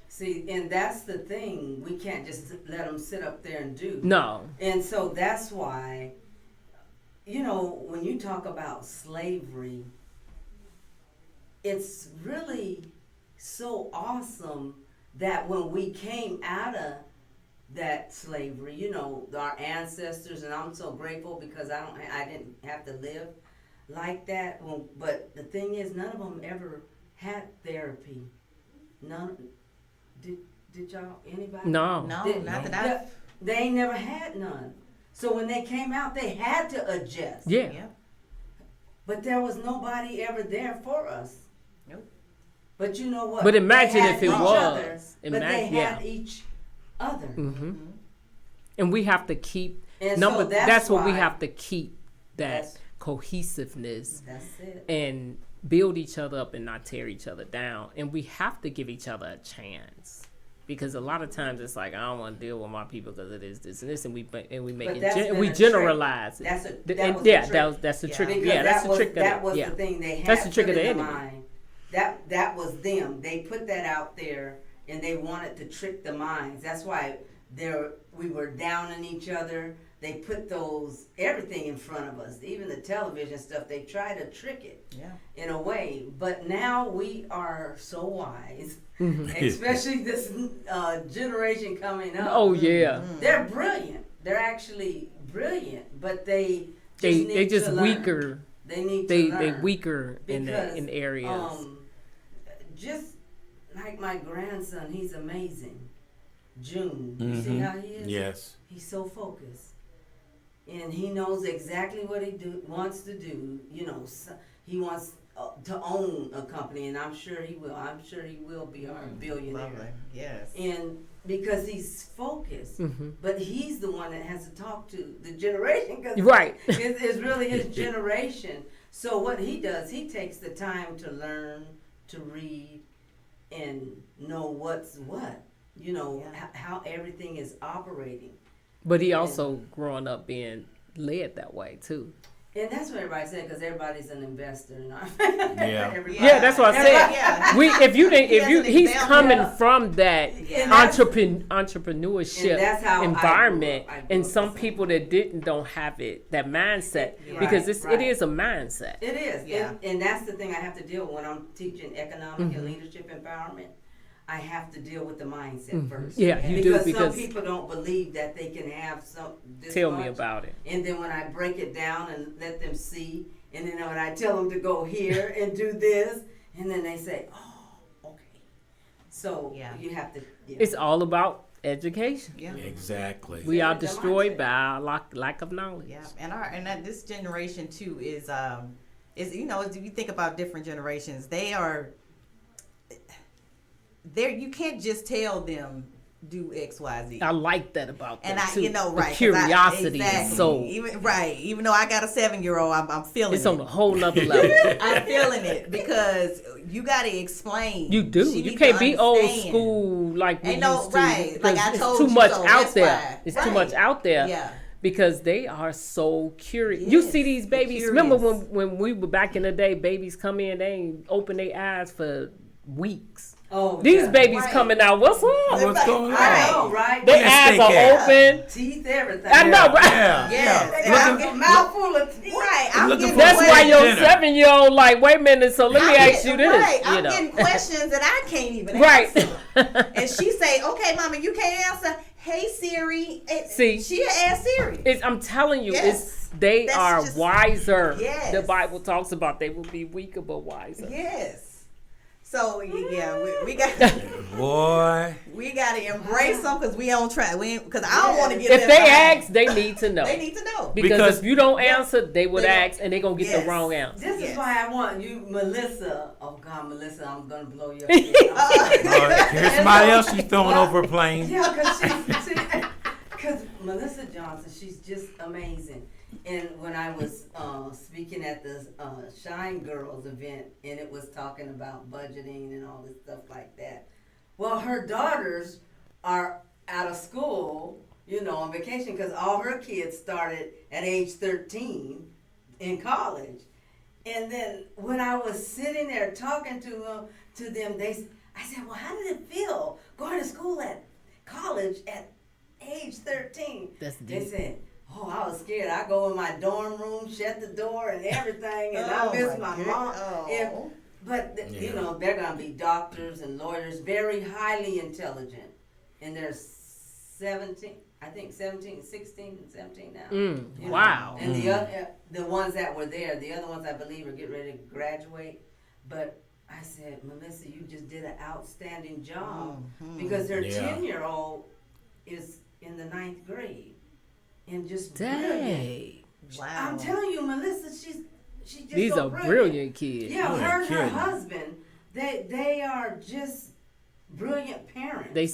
See, and that's the thing. We can't just let them sit up there and do. No, And so that's why, you know, when you talk about slavery, it's really so awesome that when we came out of that slavery, you know, our ancestors, and I'm so grateful because I didn't have to live like that. Well, but the thing is, none of them ever had therapy. None. Did y'all, anybody? no. no, Did- not that Yeah, I. they ain't never had none. So when they came out, they had to adjust. Yeah. Yeah. But there was nobody ever there for us. Nope. But you know what? But imagine They had if it each was. other, but they Yeah. had each other. Mm-hmm. And we have to keep And number. so that's what we why- have to keep, that That's- cohesiveness That's it. and build each other up and not tear each other down. And we have to give each other a chance. Because a lot of times it's like, I don't want to deal with my people because it is this and this, and we make But that's it, been we a trick. generalize it. That's a The- that and was yeah, a trick. that's the Yeah. trick. Because Yeah, that's that the was, trick. that of was it. Yeah. the thing they had That's the trick put of the in enemy. mind. That was them. They put that out there, and they wanted to trick the minds. That's why we were downing each other. They put everything in front of us, even the television stuff. They try to trick it Yeah. in a way. But now we are so wise, Mm-hmm. especially this generation coming up. Oh yeah, They're brilliant. They're actually brilliant, but they just they need just to learn. weaker. They need They to learn. weaker Because, in areas. Just like my grandson, he's amazing. June, you Mm-hmm. see how he is? Yes. He's so focused, and he knows exactly what he wants to do. You know, he wants to own a company, and I'm sure he will. I'm sure he will be our billionaire. Lovely. Yes. And because he's focused, Mhm. but he's the one that has to talk to the generation, because Right. it's really his generation. So what he does, he takes the time to learn, to read, and know what's what. You know, Yeah. how everything is operating. But he also growing up being led that way too. And that's what everybody said, because everybody's an investor. You know? Yeah. Everybody. Yeah, that's what I said. Yeah. We if you didn't He if you has an he's example. coming Yeah. from that And that's- entrepreneurship And that's how I environment, grew up. I grew and up some the same people that don't have it, that mindset, Right, because it right. is a mindset. It is. Yeah. And that's the thing I have to deal with when I'm teaching economic Mm-hmm. and leadership empowerment. I have to deal with the mindset first. Mm-hmm. Yeah, you do, because because some people don't believe that they can have this tell me much. about it. And then when I break it down and let them see, and then when I tell them to go here and do this, and then they say, "Oh, okay." So Yeah. you have to. It's all about education. Yeah. Exactly. We are It's a destroyed mindset. by our lack of knowledge. Yeah, and that this generation too is you know, as you think about different generations, they're you can't just tell them do X, Y, Z. I like that about them And too. you know, The right? 'cause curiosity exactly. is so. Even though I got a 7-year-old, I'm feeling It's it. on a whole nother level. I'm feeling it because you got to explain. You do. She You need can't to be old understand. school like we Ain't no- used to. right. because Like I it's told too you much so, out that's there. why. It's too Right. much out there. Yeah. Because they are so curious. You Yes, see these they're babies. Remember curious. when we were back in the day, babies come in, they ain't open their eyes for weeks. Oh, These yeah. babies Right. coming out. What's up? What's going on? I know, right? Their Where's eyes steak are at? open. Teeth, everything. I know, right? Yeah, Yes. They And got I'm a getting- mouthful of teeth. Right. I'm looking getting for That's why Wednesday your dinner. 7-year-old like, wait a minute, so let me I'm ask you getting- this. Right. You I'm know. getting questions that I can't even Right. answer. And she say, "Okay, Mama, you can't answer. Hey Siri." See. She'll ask Siri. I'm telling you, Yes. they That's are just- wiser. Yes. The Bible talks about they will be weaker but wiser. Yes. So yeah, we got Boy. we got to embrace them because we on track. Because I don't want to get If left they behind. ask, they need to know. They need to know. Because if you don't answer, they would They don't- ask and they're going to get Yes. the wrong answer. This Yes. is why I want you, Melissa. Oh God, Melissa, I'm gonna blow your head. I'm sorry. All right, here's somebody else she's throwing over a plane. Yeah, because Melissa Johnson, she's just amazing. And when I was speaking at the Shine Girls event, and it was talking about budgeting and all this stuff like that. Well, her daughters are out of school, on vacation, because all her kids started at age 13 in college. And then when I was sitting there talking to them, I said, well, how did it feel going to school at college at age 13? That's They deep. said, oh, I was scared. I go in my dorm room, shut the door and everything, and Oh, I miss my my good- mom. oh. And- but, Yeah. they're going to be doctors and lawyers, very highly intelligent. And they're 17, I think 17, 16 and 17 now. You know. Wow. And the ones that were there, the other ones I believe are getting ready to graduate. But I said, Melissa, you just did an outstanding job because their Yeah. 10-year-old is in the 9th grade and just brilliant. Dang. Wow. I'm telling you, Melissa, she's just These so are brilliant kids. Yeah, You her ain't and her kidding. husband, they are just brilliant parents. They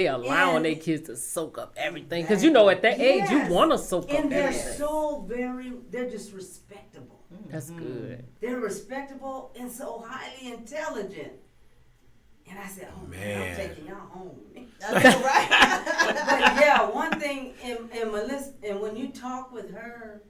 allowing And- their kids to soak up everything because at that age you Yes. want to soak up and they're everything. they're just respectable. That's good. They're respectable and so highly intelligent. And I said, oh man, I'm Man. taking y'all home. Right. But yeah, one thing in Melissa, and when you talk with her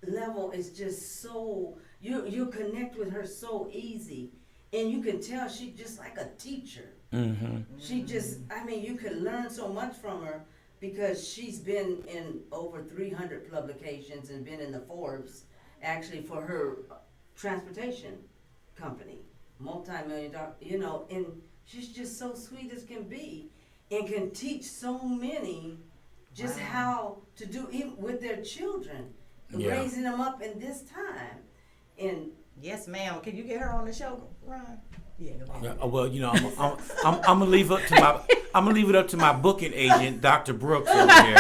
level is just so, you connect with her so easy. And you can tell she's just like a teacher. Mm-hmm. She just, you could learn so much from her because she's been in over 300 publications and been in the Forbes, actually, for her transportation company, multi-million-dollar, and she's just so sweet as can be and can teach so many just Wow. how to do, even with their children, Yeah. raising them up in this time. And Yes, ma'am. Can you get her on the show, Ron? Yeah, go ahead. Yeah, well, I'm gonna leave it up to my booking agent, Dr. Brooks over here.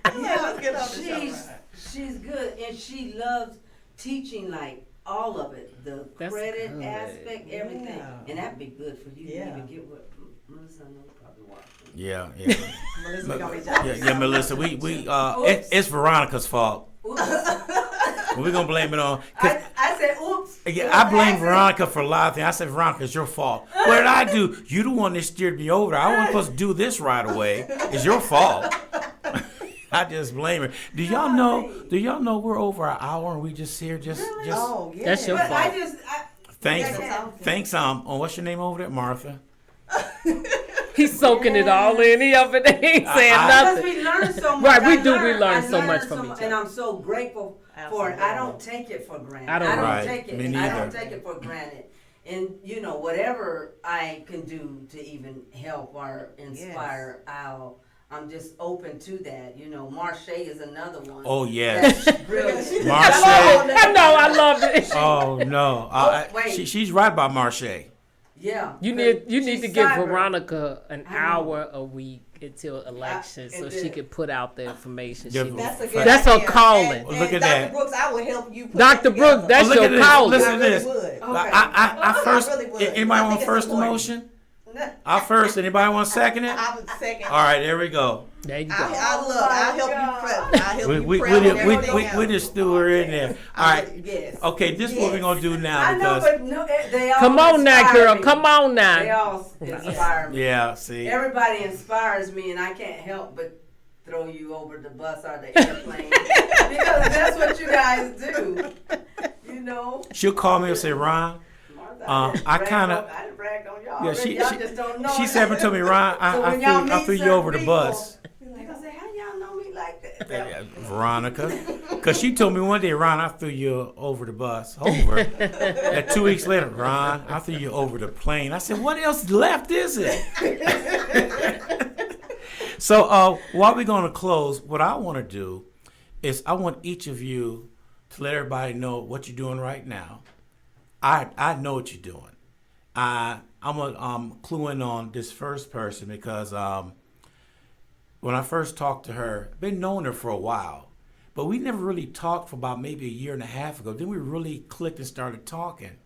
Let's get her on the show, she's Ron. she's good and she loves teaching, like all of it, the That's credit good. aspect, everything, Yeah. and that'd be good for you Yeah. to even get what Melissa knows probably watching. Yeah. Melissa gonna reach out. Yeah, Melissa, it's Veronica's fault. Oops. We're gonna blame it on. 'cause- I said, oops. Yeah, Oops, I blame accident. Veronica for a lot of things. I said, Veronica, it's your fault. What did I do? You the one that steered me over. I wasn't supposed to do this right away. It's your fault. I just blame her. Do y'all know we're over an hour and we just here just Oh, yeah. That's your But fault. thanks Yeah. thanks what's your name over there? Martha. He's soaking it all in. He up and ain't saying Because nothing. we learn so much. Right, we I do. We learn I so much learn from so each much, other. and I'm so grateful for it. I don't Absolutely. take it for granted. I don't Right, take it. me I don't neither. take it for granted. And whatever I can do to even help or inspire, I'm just open to that. Marche is another one. Oh yes. That's brilliant. Marche. I know. I love it. Oh no. Wait. She's right about Marche. Yeah. You need to she's give cyber. Veronica an I know. hour a week until election, so and she then- can put out the information. Yeah, she needs. That's a good That's her idea. calling. And Look at Dr. that. Brooks, I would help you put Dr. that Brooks, together. that's Look your at this. calling. Listen I to really this. would. Okay. I first. really would. Anybody I want think it's first the important. motion? I first. Anybody want second it? I would second. All right, there we go. There you go. I'll help you prep. I'll help We you we, prep we, and did- everything we else. just threw her in there. All right. Yes. Okay, this is what we're gonna do now I know, because but no, they all Come on now, inspire girl. me. Come on They now. all inspire me. yeah, see, Everybody inspires me, and I can't help but throw you over the bus or the airplane because that's what you guys do. You know, She'll call me and say, Ron, Martha, I kinda- I done bragged on y'all. Yeah, already. Y'all just don't know. she it. said to me, Ron, So when y'all I meet threw you certain over the people, bus. They gonna say, how y'all know me like that? Veronica. Because she told me one day, Ron, I threw you over the bus. Over. And 2 weeks later, Ron, I threw you over the plane. I said, what else left is it? So while we're going to close, what I want to do is I want each of you to let everybody know what you're doing right now. I know what you're doing. I'm going to clue in on this first person because when I first talked to her, I've been knowing her for a while, but we never really talked for about maybe a year and a half ago. Then we really clicked and started talking,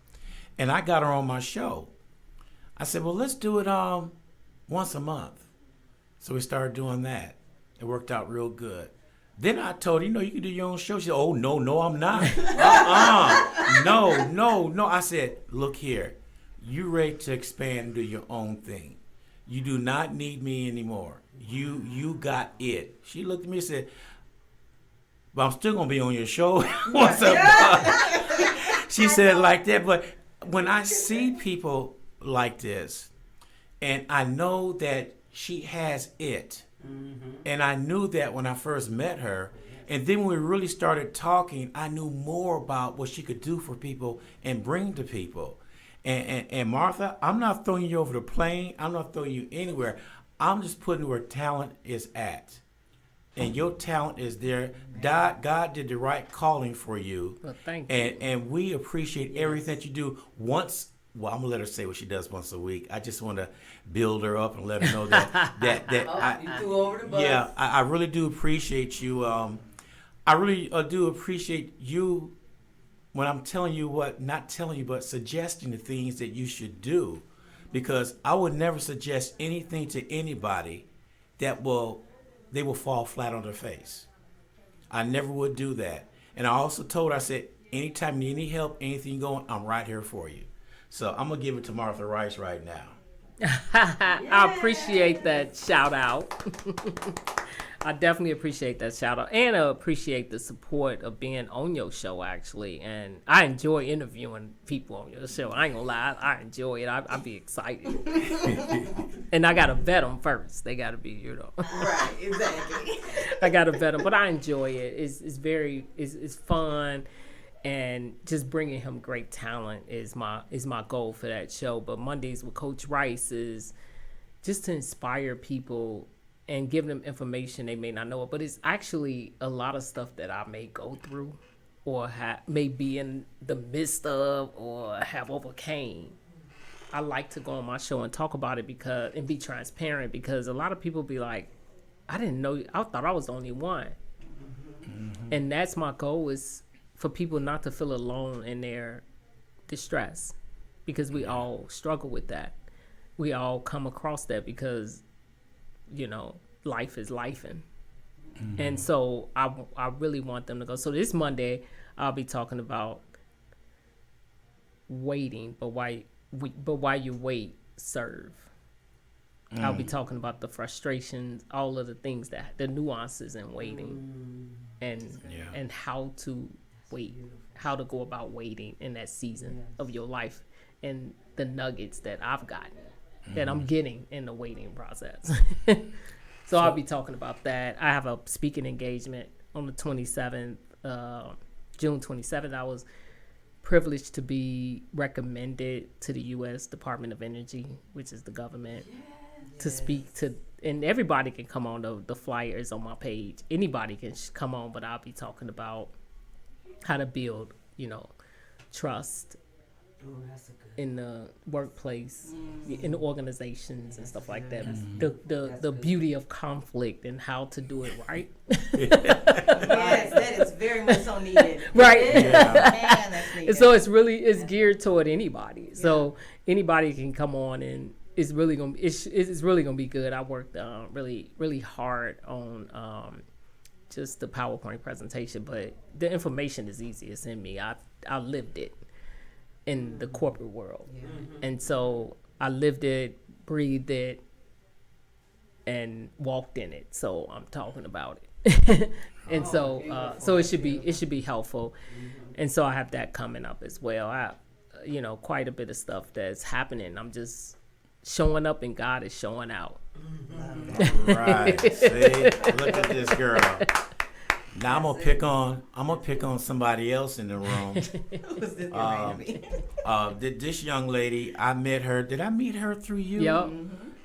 and I got her on my show. I said, well, let's do it once a month. So we started doing that. It worked out real good. Then I told her, you can do your own show. She said, oh, no, I'm not. No. I said, look here. You ready to expand and do your own thing. You do not need me anymore. You got it. She looked at me and said, but I'm still going to be on your show once a month. She said it like that. But when I see people like this, and I know that she has it, and I knew that when I first met her, and then when we really started talking, I knew more about what she could do for people and bring to people. And Martha, I'm not throwing you over the plane. I'm not throwing you anywhere. I'm just putting where talent is at. And your talent is there. God did the right calling for you. Well, thank you. And we appreciate everything that you do. Well, I'm going to let her say what she does once a week. I just want to build her up and let her know that You threw over the bus. yeah, I really do appreciate you. I really do appreciate you when I'm telling you not telling you, but suggesting the things that you should do. Because I would never suggest anything to anybody that they will fall flat on their face. I never would do that. And I also told her, I said, anytime you need any help, anything going, I'm right here for you. So I'm going to give it to Martha Rice right now. I appreciate that shout out. I definitely appreciate that shout out, and I appreciate the support of being on your show, actually. And I enjoy interviewing people on your show. I ain't gonna lie, I enjoy it. I be excited. And I gotta vet them first. They gotta be, Right, exactly. I gotta vet them, but I enjoy it. It's fun. And just bringing him great talent is my goal for that show. But Mondays with Coach Rice is just to inspire people and give them information they may not know. But it's actually a lot of stuff that I may go through or may be in the midst of or have overcame. I like to go on my show and talk about it and be transparent, because a lot of people be like, I didn't know, I thought I was the only one. Mm-hmm. And that's my goal, is for people not to feel alone in their distress, because we all struggle with that. We all come across that because, life is lifing. Mm-hmm. And so I really want them to go. So this Monday, I'll be talking about waiting, but why you wait, serve. I'll be talking about the frustrations, all of the things the nuances in waiting, and how to wait, how to go about waiting in that season of your life, and the nuggets that I've gotten, that I'm getting in the waiting process. So I'll be talking about that. I have a speaking engagement on the 27th, June 27th. I was privileged to be recommended to the U.S. Department of Energy, which is the government, to speak to, and everybody can come on. The flyer is on my page. Anybody can come on, but I'll be talking about how to build, trust in the workplace, in the organizations and stuff like that. The beauty of conflict and how to do it right. Yes, that is very much so needed. Right. Man, that's needed. And so it's geared toward anybody. So anybody can come on, and it's really gonna be good. I worked really, really hard on just the PowerPoint presentation, but the information is easy. It's in me. I lived it in the corporate world. Yeah. And so I lived it, breathed it, and walked in it. So I'm talking about And so it should be helpful. And so I have that coming up as well. Quite a bit of stuff that's happening. I'm just showing up and God is showing out. Right. See, look at this girl. Now I'm gonna pick on somebody else in the room. Who's this getting ready to be? This young lady, I met her. Did I meet her through you? Yep.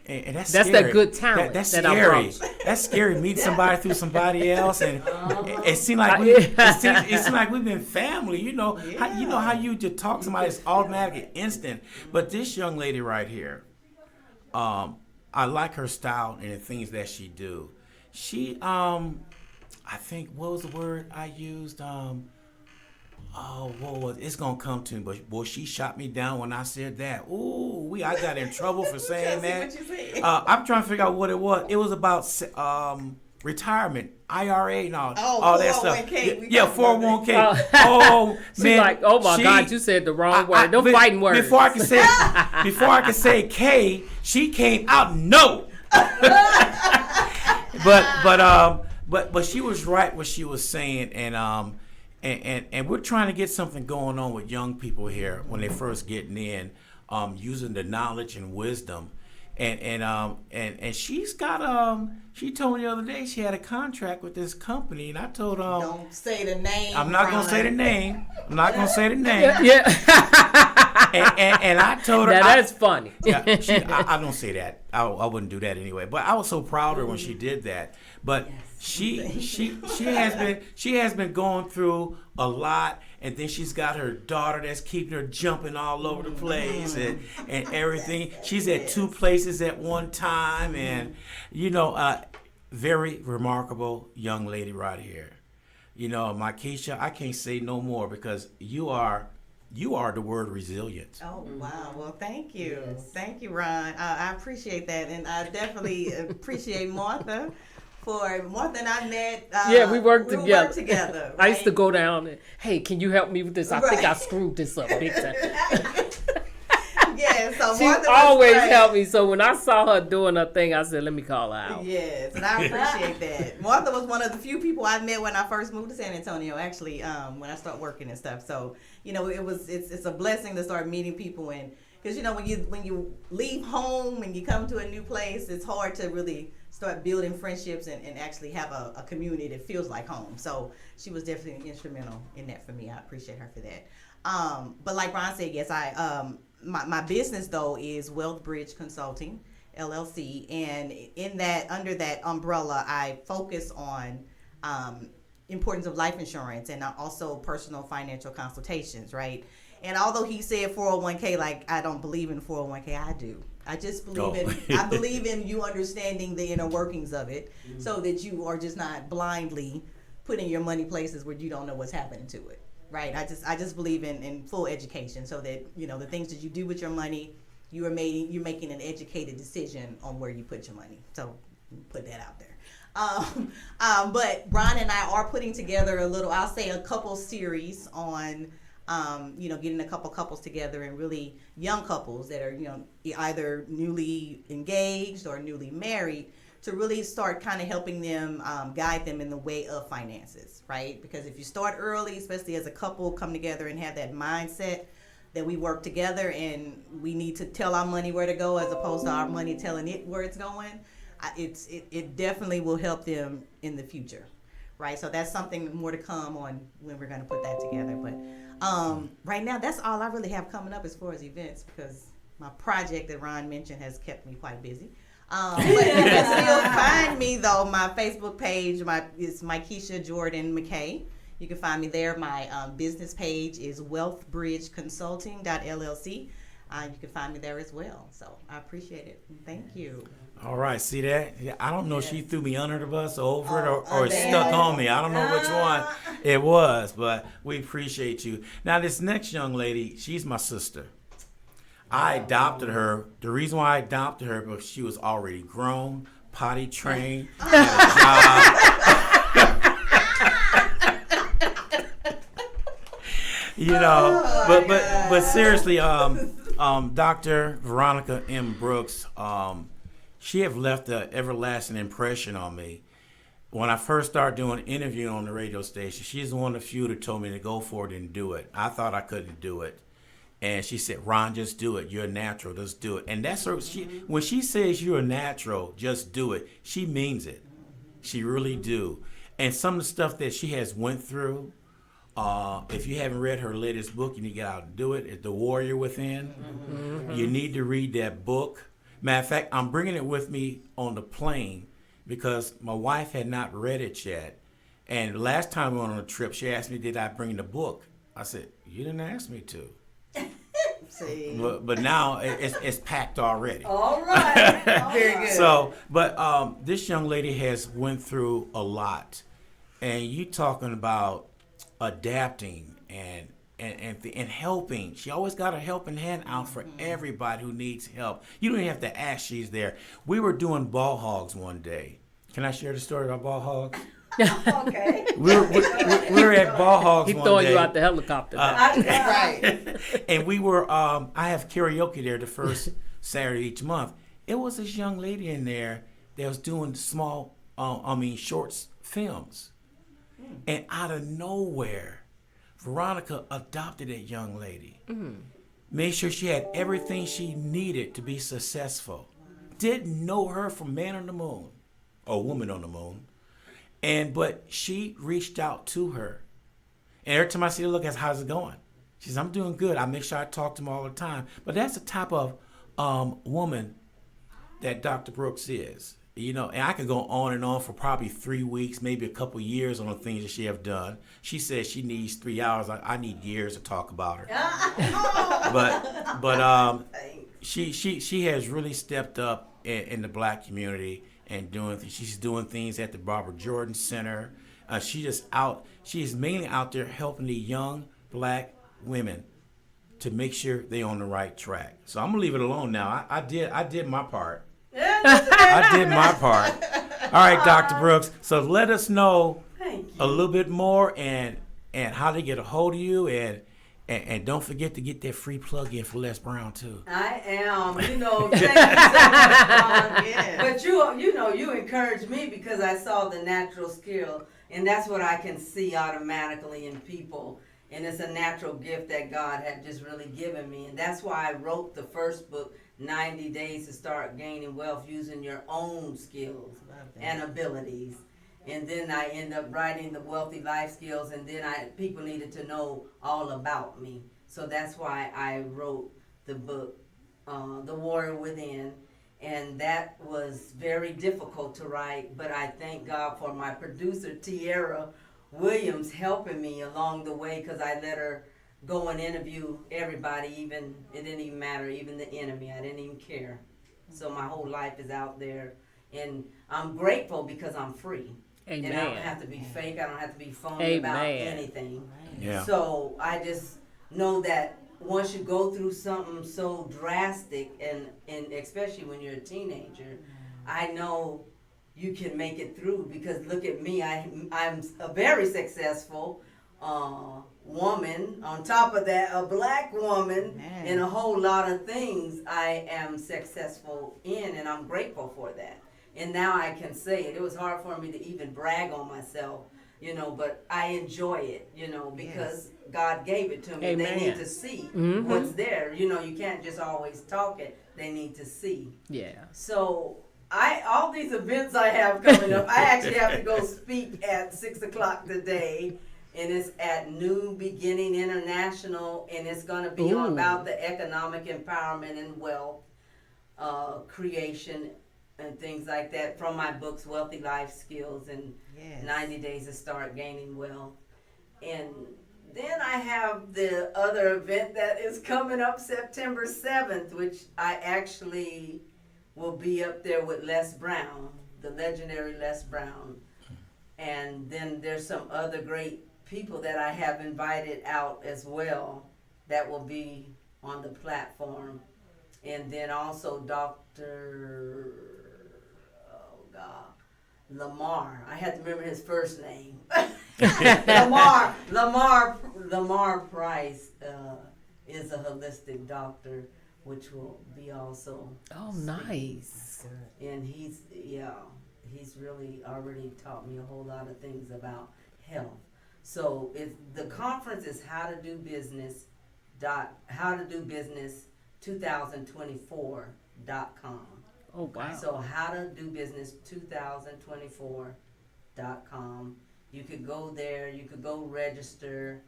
And that's That's scary. that good talent. That's that I scary. brought. That's scary. Meeting somebody through somebody else, and it seemed like it seemed like we've been family. You know, how you just talk to somebody, it's automatic, instant. But this young lady right here, I like her style and the things that she do. She, I think, what was the word I used? It's gonna come to me, but boy, she shot me down when I said that. Ooh, I got in trouble for saying that. What you said? I'm trying to figure out what it was. It was about retirement, IRA, and all that stuff. 401k. Yeah, 401k. Oh She's man, like, oh my God, you said the wrong word. No fighting words. Before I can say K, she came out no. But she was right what she was saying, and we're trying to get something going on with young people here when they first getting in, using the knowledge and wisdom, and she's got she told me the other day she had a contract with this company, and I told Don't say the name. I'm not gonna say the name. Yeah. And I told her Now that's funny. Yeah, I don't say that. I wouldn't do that anyway. But I was so proud of her when she did that. But she has been going through a lot, and then she's got her daughter that's keeping her jumping all over the place and everything. She's at two places at one time, and very remarkable young lady right here. My Keisha, I can't say no more because you are the word resilient. Oh, wow. Well, thank you. Yes. Thank you, Ron. I appreciate that. And I definitely appreciate Martha and I met. We worked together. Right? I used to go down and, hey, can you help me with this? I think I screwed this up big time. Yeah, so she Martha always great. helped me. So when I saw her doing her thing, I said, let me call her out. Yes, and I appreciate that. Martha was one of the few people I met when I first moved to San Antonio, actually, when I started working and stuff. So, it's a blessing to start meeting people, and because when you leave home and you come to a new place, it's hard to really start building friendships and actually have a community that feels like home. So she was definitely instrumental in that for me. I appreciate her for that. But like Ron said, yes, my business though is Wealth Bridge Consulting LLC, and under that umbrella, I focus on importance of life insurance and also personal financial consultations, right? And although he said 401k, like I don't believe in 401k, I do. I just believe I believe in you understanding the inner workings of it, so that you are just not blindly putting your money places where you don't know what's happening to it. Right. I just believe in full education, so that the things that you do with your money, you're making an educated decision on where you put your money. So put that out there. But Ron and I are putting together a couple series on getting a couple couples together, and really young couples that are either newly engaged or newly married, to really start kind of helping them, guide them in the way of finances, right? Because if you start early, especially as a couple, come together and have that mindset that we work together and we need to tell our money where to go as opposed to our money telling it where it's going, it definitely will help them in the future, right? So that's something more to come on when we're going to put that together. But right now, that's all I really have coming up as far as events, because my project that Ron mentioned has kept me quite busy. But you can still find me though. My Facebook page is Keisha Jordan McKay. You can find me there. My business page is wealthbridgeconsulting.llc. You can find me there as well. So I appreciate it. Thank you. All right, see that? Yeah, I don't know if she threw me under the bus over it or it stuck on me. I don't know which one it was, but we appreciate you. Now this next young lady, she's my sister. I adopted her. The reason why I adopted her because she was already grown, potty trained, had a job. But seriously, Dr. Veronica M. Brooks, she have left an everlasting impression on me. when I first started doing interviewing on the radio station, she's one of the few that told me to go for it and do it. I thought I couldn't do it. And she said, Ron, just do it. You're a natural. Just do it. And that's her. When she says you're a natural, just do it, she means it. She really do. And some of the stuff that she has went through, if you haven't read her latest book, you need to get out and do it. It's The Warrior Within. Mm-hmm. You need to read that book. Matter of fact, I'm bringing it with me on the plane because my wife had not read it yet. And last time we went on a trip, she asked me, did I bring the book? I said, you didn't ask me to. See. But now it's packed already. All right. Very good. So, but this young lady has went through a lot, and you talking about adapting and helping. She always got a helping hand out for everybody who needs help. You don't even have to ask; she's there. We were doing ball hogs one day. Can I share the story about ball hogs? Okay. We were at ball hogs He one throwing day. you out the helicopter. Right. And we were, I have karaoke there the first Saturday each month. It was this young lady in there that was doing small, shorts films. And out of nowhere, Veronica adopted that young lady. Made sure she had everything she needed to be successful. Didn't know her from Man on the Moon, or Woman on the Moon. But she reached out to her. And every time I see her, look, how's it going? She says, I'm doing good. I make sure I talk to them all the time. But that's the type of woman that Dr. Brooks is. And I could go on and on for probably 3 weeks, maybe a couple years on the things that she have done. She says she needs 3 hours. I need years to talk about her. but she has really stepped up in the black community and she's doing things at the Barbara Jordan Center. She's mainly out there helping the young black women to make sure they're on the right track. So I'm gonna leave it alone now. I did my part. I did my part. All right, Dr. Brooks. So let us know a little bit more and how to get a hold of you and don't forget to get that free plug-in for Les Brown too. I am, thank you so much, Ron. Yeah. But you encouraged me because I saw the natural skill, and that's what I can see automatically in people. And it's a natural gift that God had just really given me. And that's why I wrote the first book, 90 Days to Start Gaining Wealth Using Your Own Skills and Abilities. And then I end up writing the Wealthy Life Skills, and then people needed to know all about me. So that's why I wrote the book, The Warrior Within. And that was very difficult to write, but I thank God for my producer, Tierra Williams, helping me along the way, because I let her go and interview everybody, it didn't even matter, even the enemy. I didn't even care. So my whole life is out there, and I'm grateful because I'm free. Amen. And I don't have to be fake. I don't have to be phony about anything. Yeah. So I just know that once you go through something so drastic, and especially when you're a teenager, I know you can make it through, because look at me. I'm a very successful woman. On top of that, a black woman, in a whole lot of things I am successful in, and I'm grateful for that. And now I can say it. It was hard for me to even brag on myself, but I enjoy it, because God gave it to me. Amen. They need to see what's there. You can't just always talk it. They need to see. Yeah. So all these events I have coming up, I actually have to go speak at 6:00 today. And it's at New Beginning International, and it's going to be about the economic empowerment and wealth creation and things like that from my books, Wealthy Life Skills and 90 Days to Start Gaining Wealth. And then I have the other event that is coming up September 7th, which I actually will be up there with Les Brown, the legendary Les Brown. And then there's some other great people that I have invited out as well that will be on the platform. And then also Dr. Lamar. I had to remember his first name. Lamar Price is a holistic doctor, which will be also. Oh, nice. And he's he's really already taught me a whole lot of things about health. So the conference is howtodobusiness2024.com. Oh wow. So howtodobusiness2024.com. You could go there, you could go register.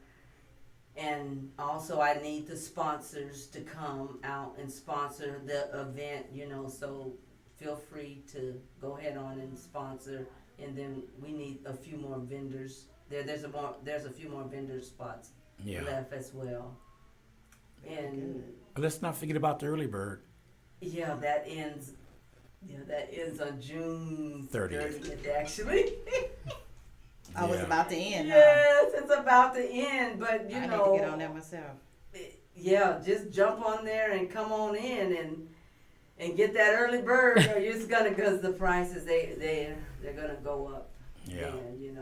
And also I need the sponsors to come out and sponsor the event, so feel free to go ahead on and sponsor. And then we need a few more vendors. There's a few more vendor spots left as well. And let's not forget about the early bird. yeah, that ends on June 30th. 30th actually. I was about to end. Yes, it's about to end, but I need to get on that myself. Yeah, just jump on there and come on in and get that early bird, or you're just gonna, because the prices they're gonna go up. Yeah. And,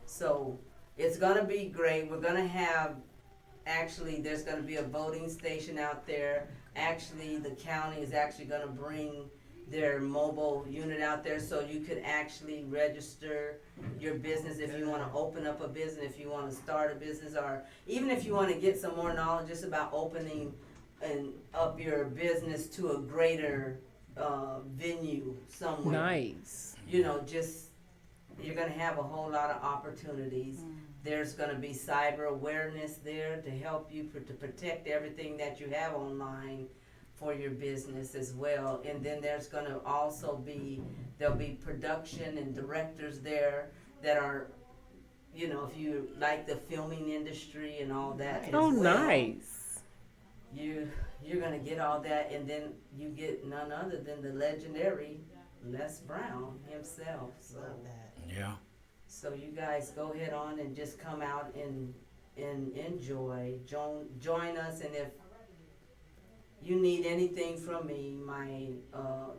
so it's gonna be great. We're gonna have, actually, there's gonna be a voting station out there. Actually, the county is actually gonna bring their mobile unit out there, so you could actually register your business if you want to open up a business, if you want to start a business, or even if you want to get some more knowledge just about opening and up your business to a greater venue somewhere. Nice. Just you're going to have a whole lot of opportunities. There's going to be cyber awareness there to help you to protect everything that you have online for your business as well. And then there's going to also there'll be production and directors there that are, if you like the filming industry and all that. Oh, as well, nice. You're going to get all that, and then you get none other than the legendary Les Brown himself. So, Love that. Yeah. so you guys go ahead on and just come out and enjoy. Join us, and if you need anything from me,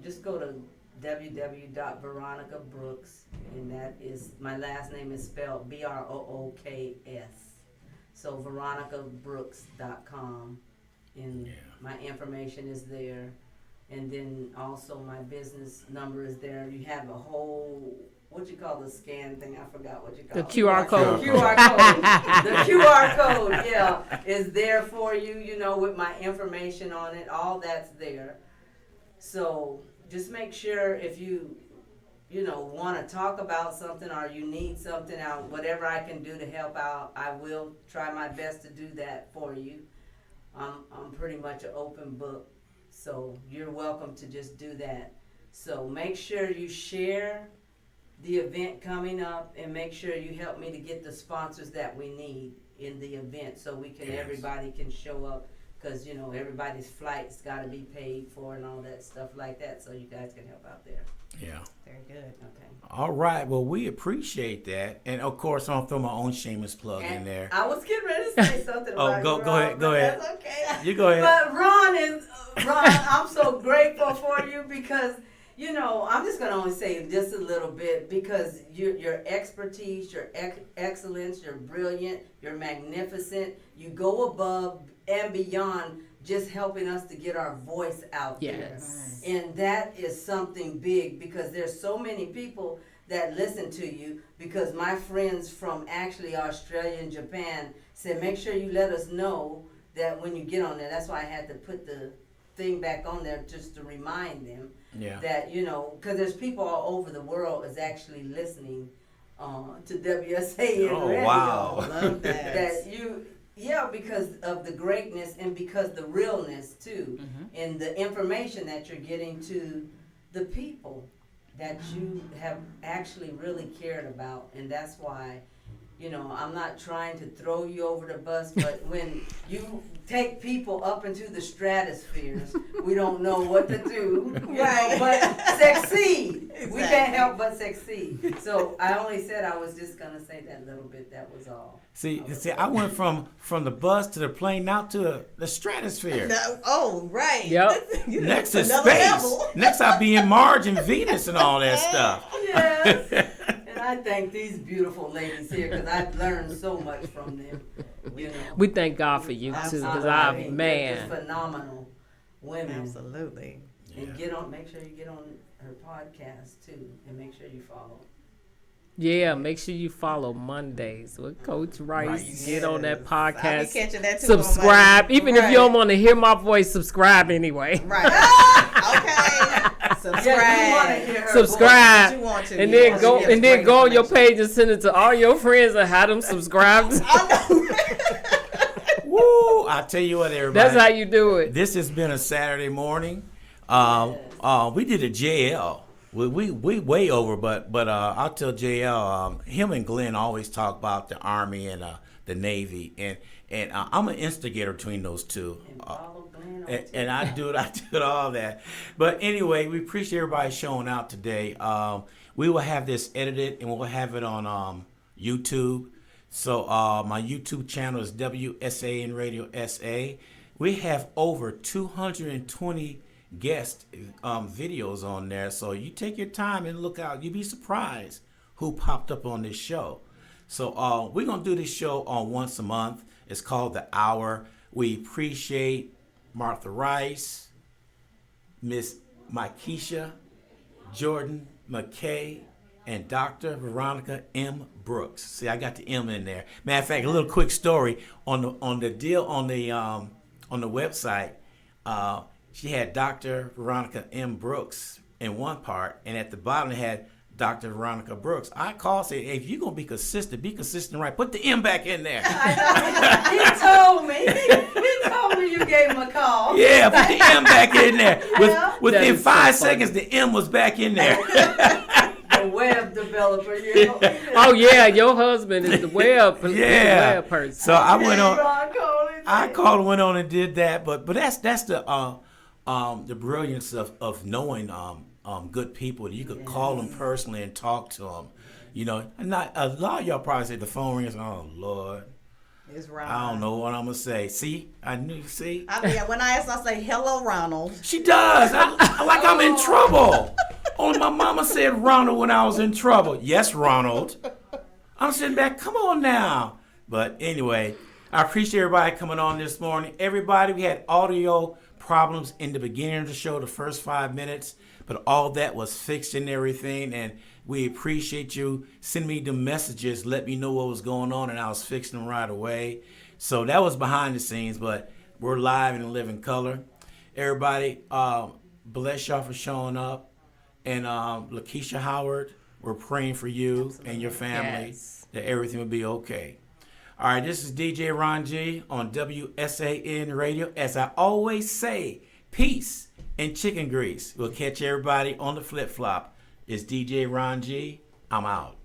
just go to www.veronicabrooks, and that is, my last name is spelled Brooks. So veronicabrooks.com, and my information is there. And then also my business number is there. You have a whole, what you call the scan thing? I forgot what you call The it. QR code. The QR code. The QR code, is there for you, with my information on it. All that's there. So just make sure if you want to talk about something, or you need something out, whatever I can do to help out, I will try my best to do that for you. I'm pretty much an open book. So you're welcome to just do that. So make sure you share the event coming up, and make sure you help me to get the sponsors that we need in the event, so we can everybody can show up, because everybody's flights got to be paid for and all that stuff like that, so you guys can help out there. Yeah. Very good. Okay. All right. Well, we appreciate that, and of course, I'll throw my own shameless plug in there. I was getting ready to say something about go Ron, ahead, but ahead. That's okay. You go ahead. But Ron, I'm so grateful for you, because I'm just gonna only say just a little bit, because your expertise, your excellence, you're brilliant, you're magnificent. You go above and beyond just helping us to get our voice out there. Yes. And that is something big, because there's so many people that listen to you, because my friends from actually Australia and Japan said, make sure you let us know that when you get on there. That's why I had to put the thing back on there, just to remind them that, because there's people all over the world is actually listening to WSA and radio. Wow. Love that. Because of the greatness, and because the realness too, and the information that you're getting to the people that you have actually really cared about. And that's why, I'm not trying to throw you over the bus, but when you take people up into the stratospheres, we don't know what to do, but succeed. Exactly. We can't help but succeed. So I only said I was just gonna say that little bit. That was all. See, I went from the bus to the plane, now to the stratosphere. Right. Yep. Next is Another space. level. Next I'll be in Mars and Venus and all that stuff. Yes. And I thank these beautiful ladies here, because I've learned so much from them. We thank God for you too, because they're man. just phenomenal women. Absolutely. And make sure you get on her podcast too, and make sure you follow. Yeah, make sure you follow Mondays with Coach Rice. Rice. Get on that I'll be podcast. catching that too. Subscribe. Even if you don't Right. want to hear my voice, subscribe anyway. Right. Okay. Subscribe. Yeah, you want to hear her Subscribe. What you want to. And You then want go to get and then great go on your information. page and send it to all your friends and have them subscribe. I know. Woo! I tell you what, everybody. That's how you do it. This has been a Saturday morning. We did a JL. We way over, but I'll tell JL. Him and Glenn always talk about the Army and the Navy, and I'm an instigator between those two. And follow Glenn on And I do it all that. But anyway, we appreciate everybody showing out today. We will have this edited and we'll have it on YouTube. So my YouTube channel is WSAN Radio SA. We have over 220 guest videos on there. So you take your time and look out. You'd be surprised who popped up on this show. So we're going to do this show on once a month. It's called The Hour. We appreciate Martha Rice, Miss Mykesha, Jordan McKay, and Dr. Veronica M. Brooks. See, I got the M in there. Matter of fact, a little quick story on the deal on the website. She had Dr. Veronica M. Brooks in one part, and at the bottom it had Dr. Veronica Brooks. I called, said, hey, if you're gonna be consistent, right? Put the M back in there. He told me. He told me you gave him a call. Yeah, put the M back in there. Yeah. Within That is so 5 funny. seconds, the M was back in there. The web developer, you know. Oh yeah, your husband is the web. He's the Yeah. web person. So I went on. Ron called and I said, called and went on and did that, but that's the brilliance of knowing good people. You could call them personally and talk to them. You know, and not a lot of y'all probably say the phone rings. Oh Lord, It's Ron. I don't know what I'm gonna say. See, I knew. See, When I ask, I say, "Hello, Ronald." she does. Like I'm in trouble. Only my mama said Ronald when I was in trouble. Yes, Ronald. I'm sitting back. Come on now. But anyway, I appreciate everybody coming on this morning. Everybody, we had audio problems in the beginning of the show, the first 5 minutes, but all that was fixed and everything. And we appreciate you sending me the messages, let me know what was going on, and I was fixing them right away. So that was behind the scenes, but we're live and in living color. Everybody, bless y'all for showing up. And Lakeisha Howard, we're praying for you and your family Yes. that everything will be okay. All right, this is DJ Ron G on WSAN Radio. As I always say, peace and chicken grease. We'll catch everybody on the flip flop. It's DJ Ron G. I'm out.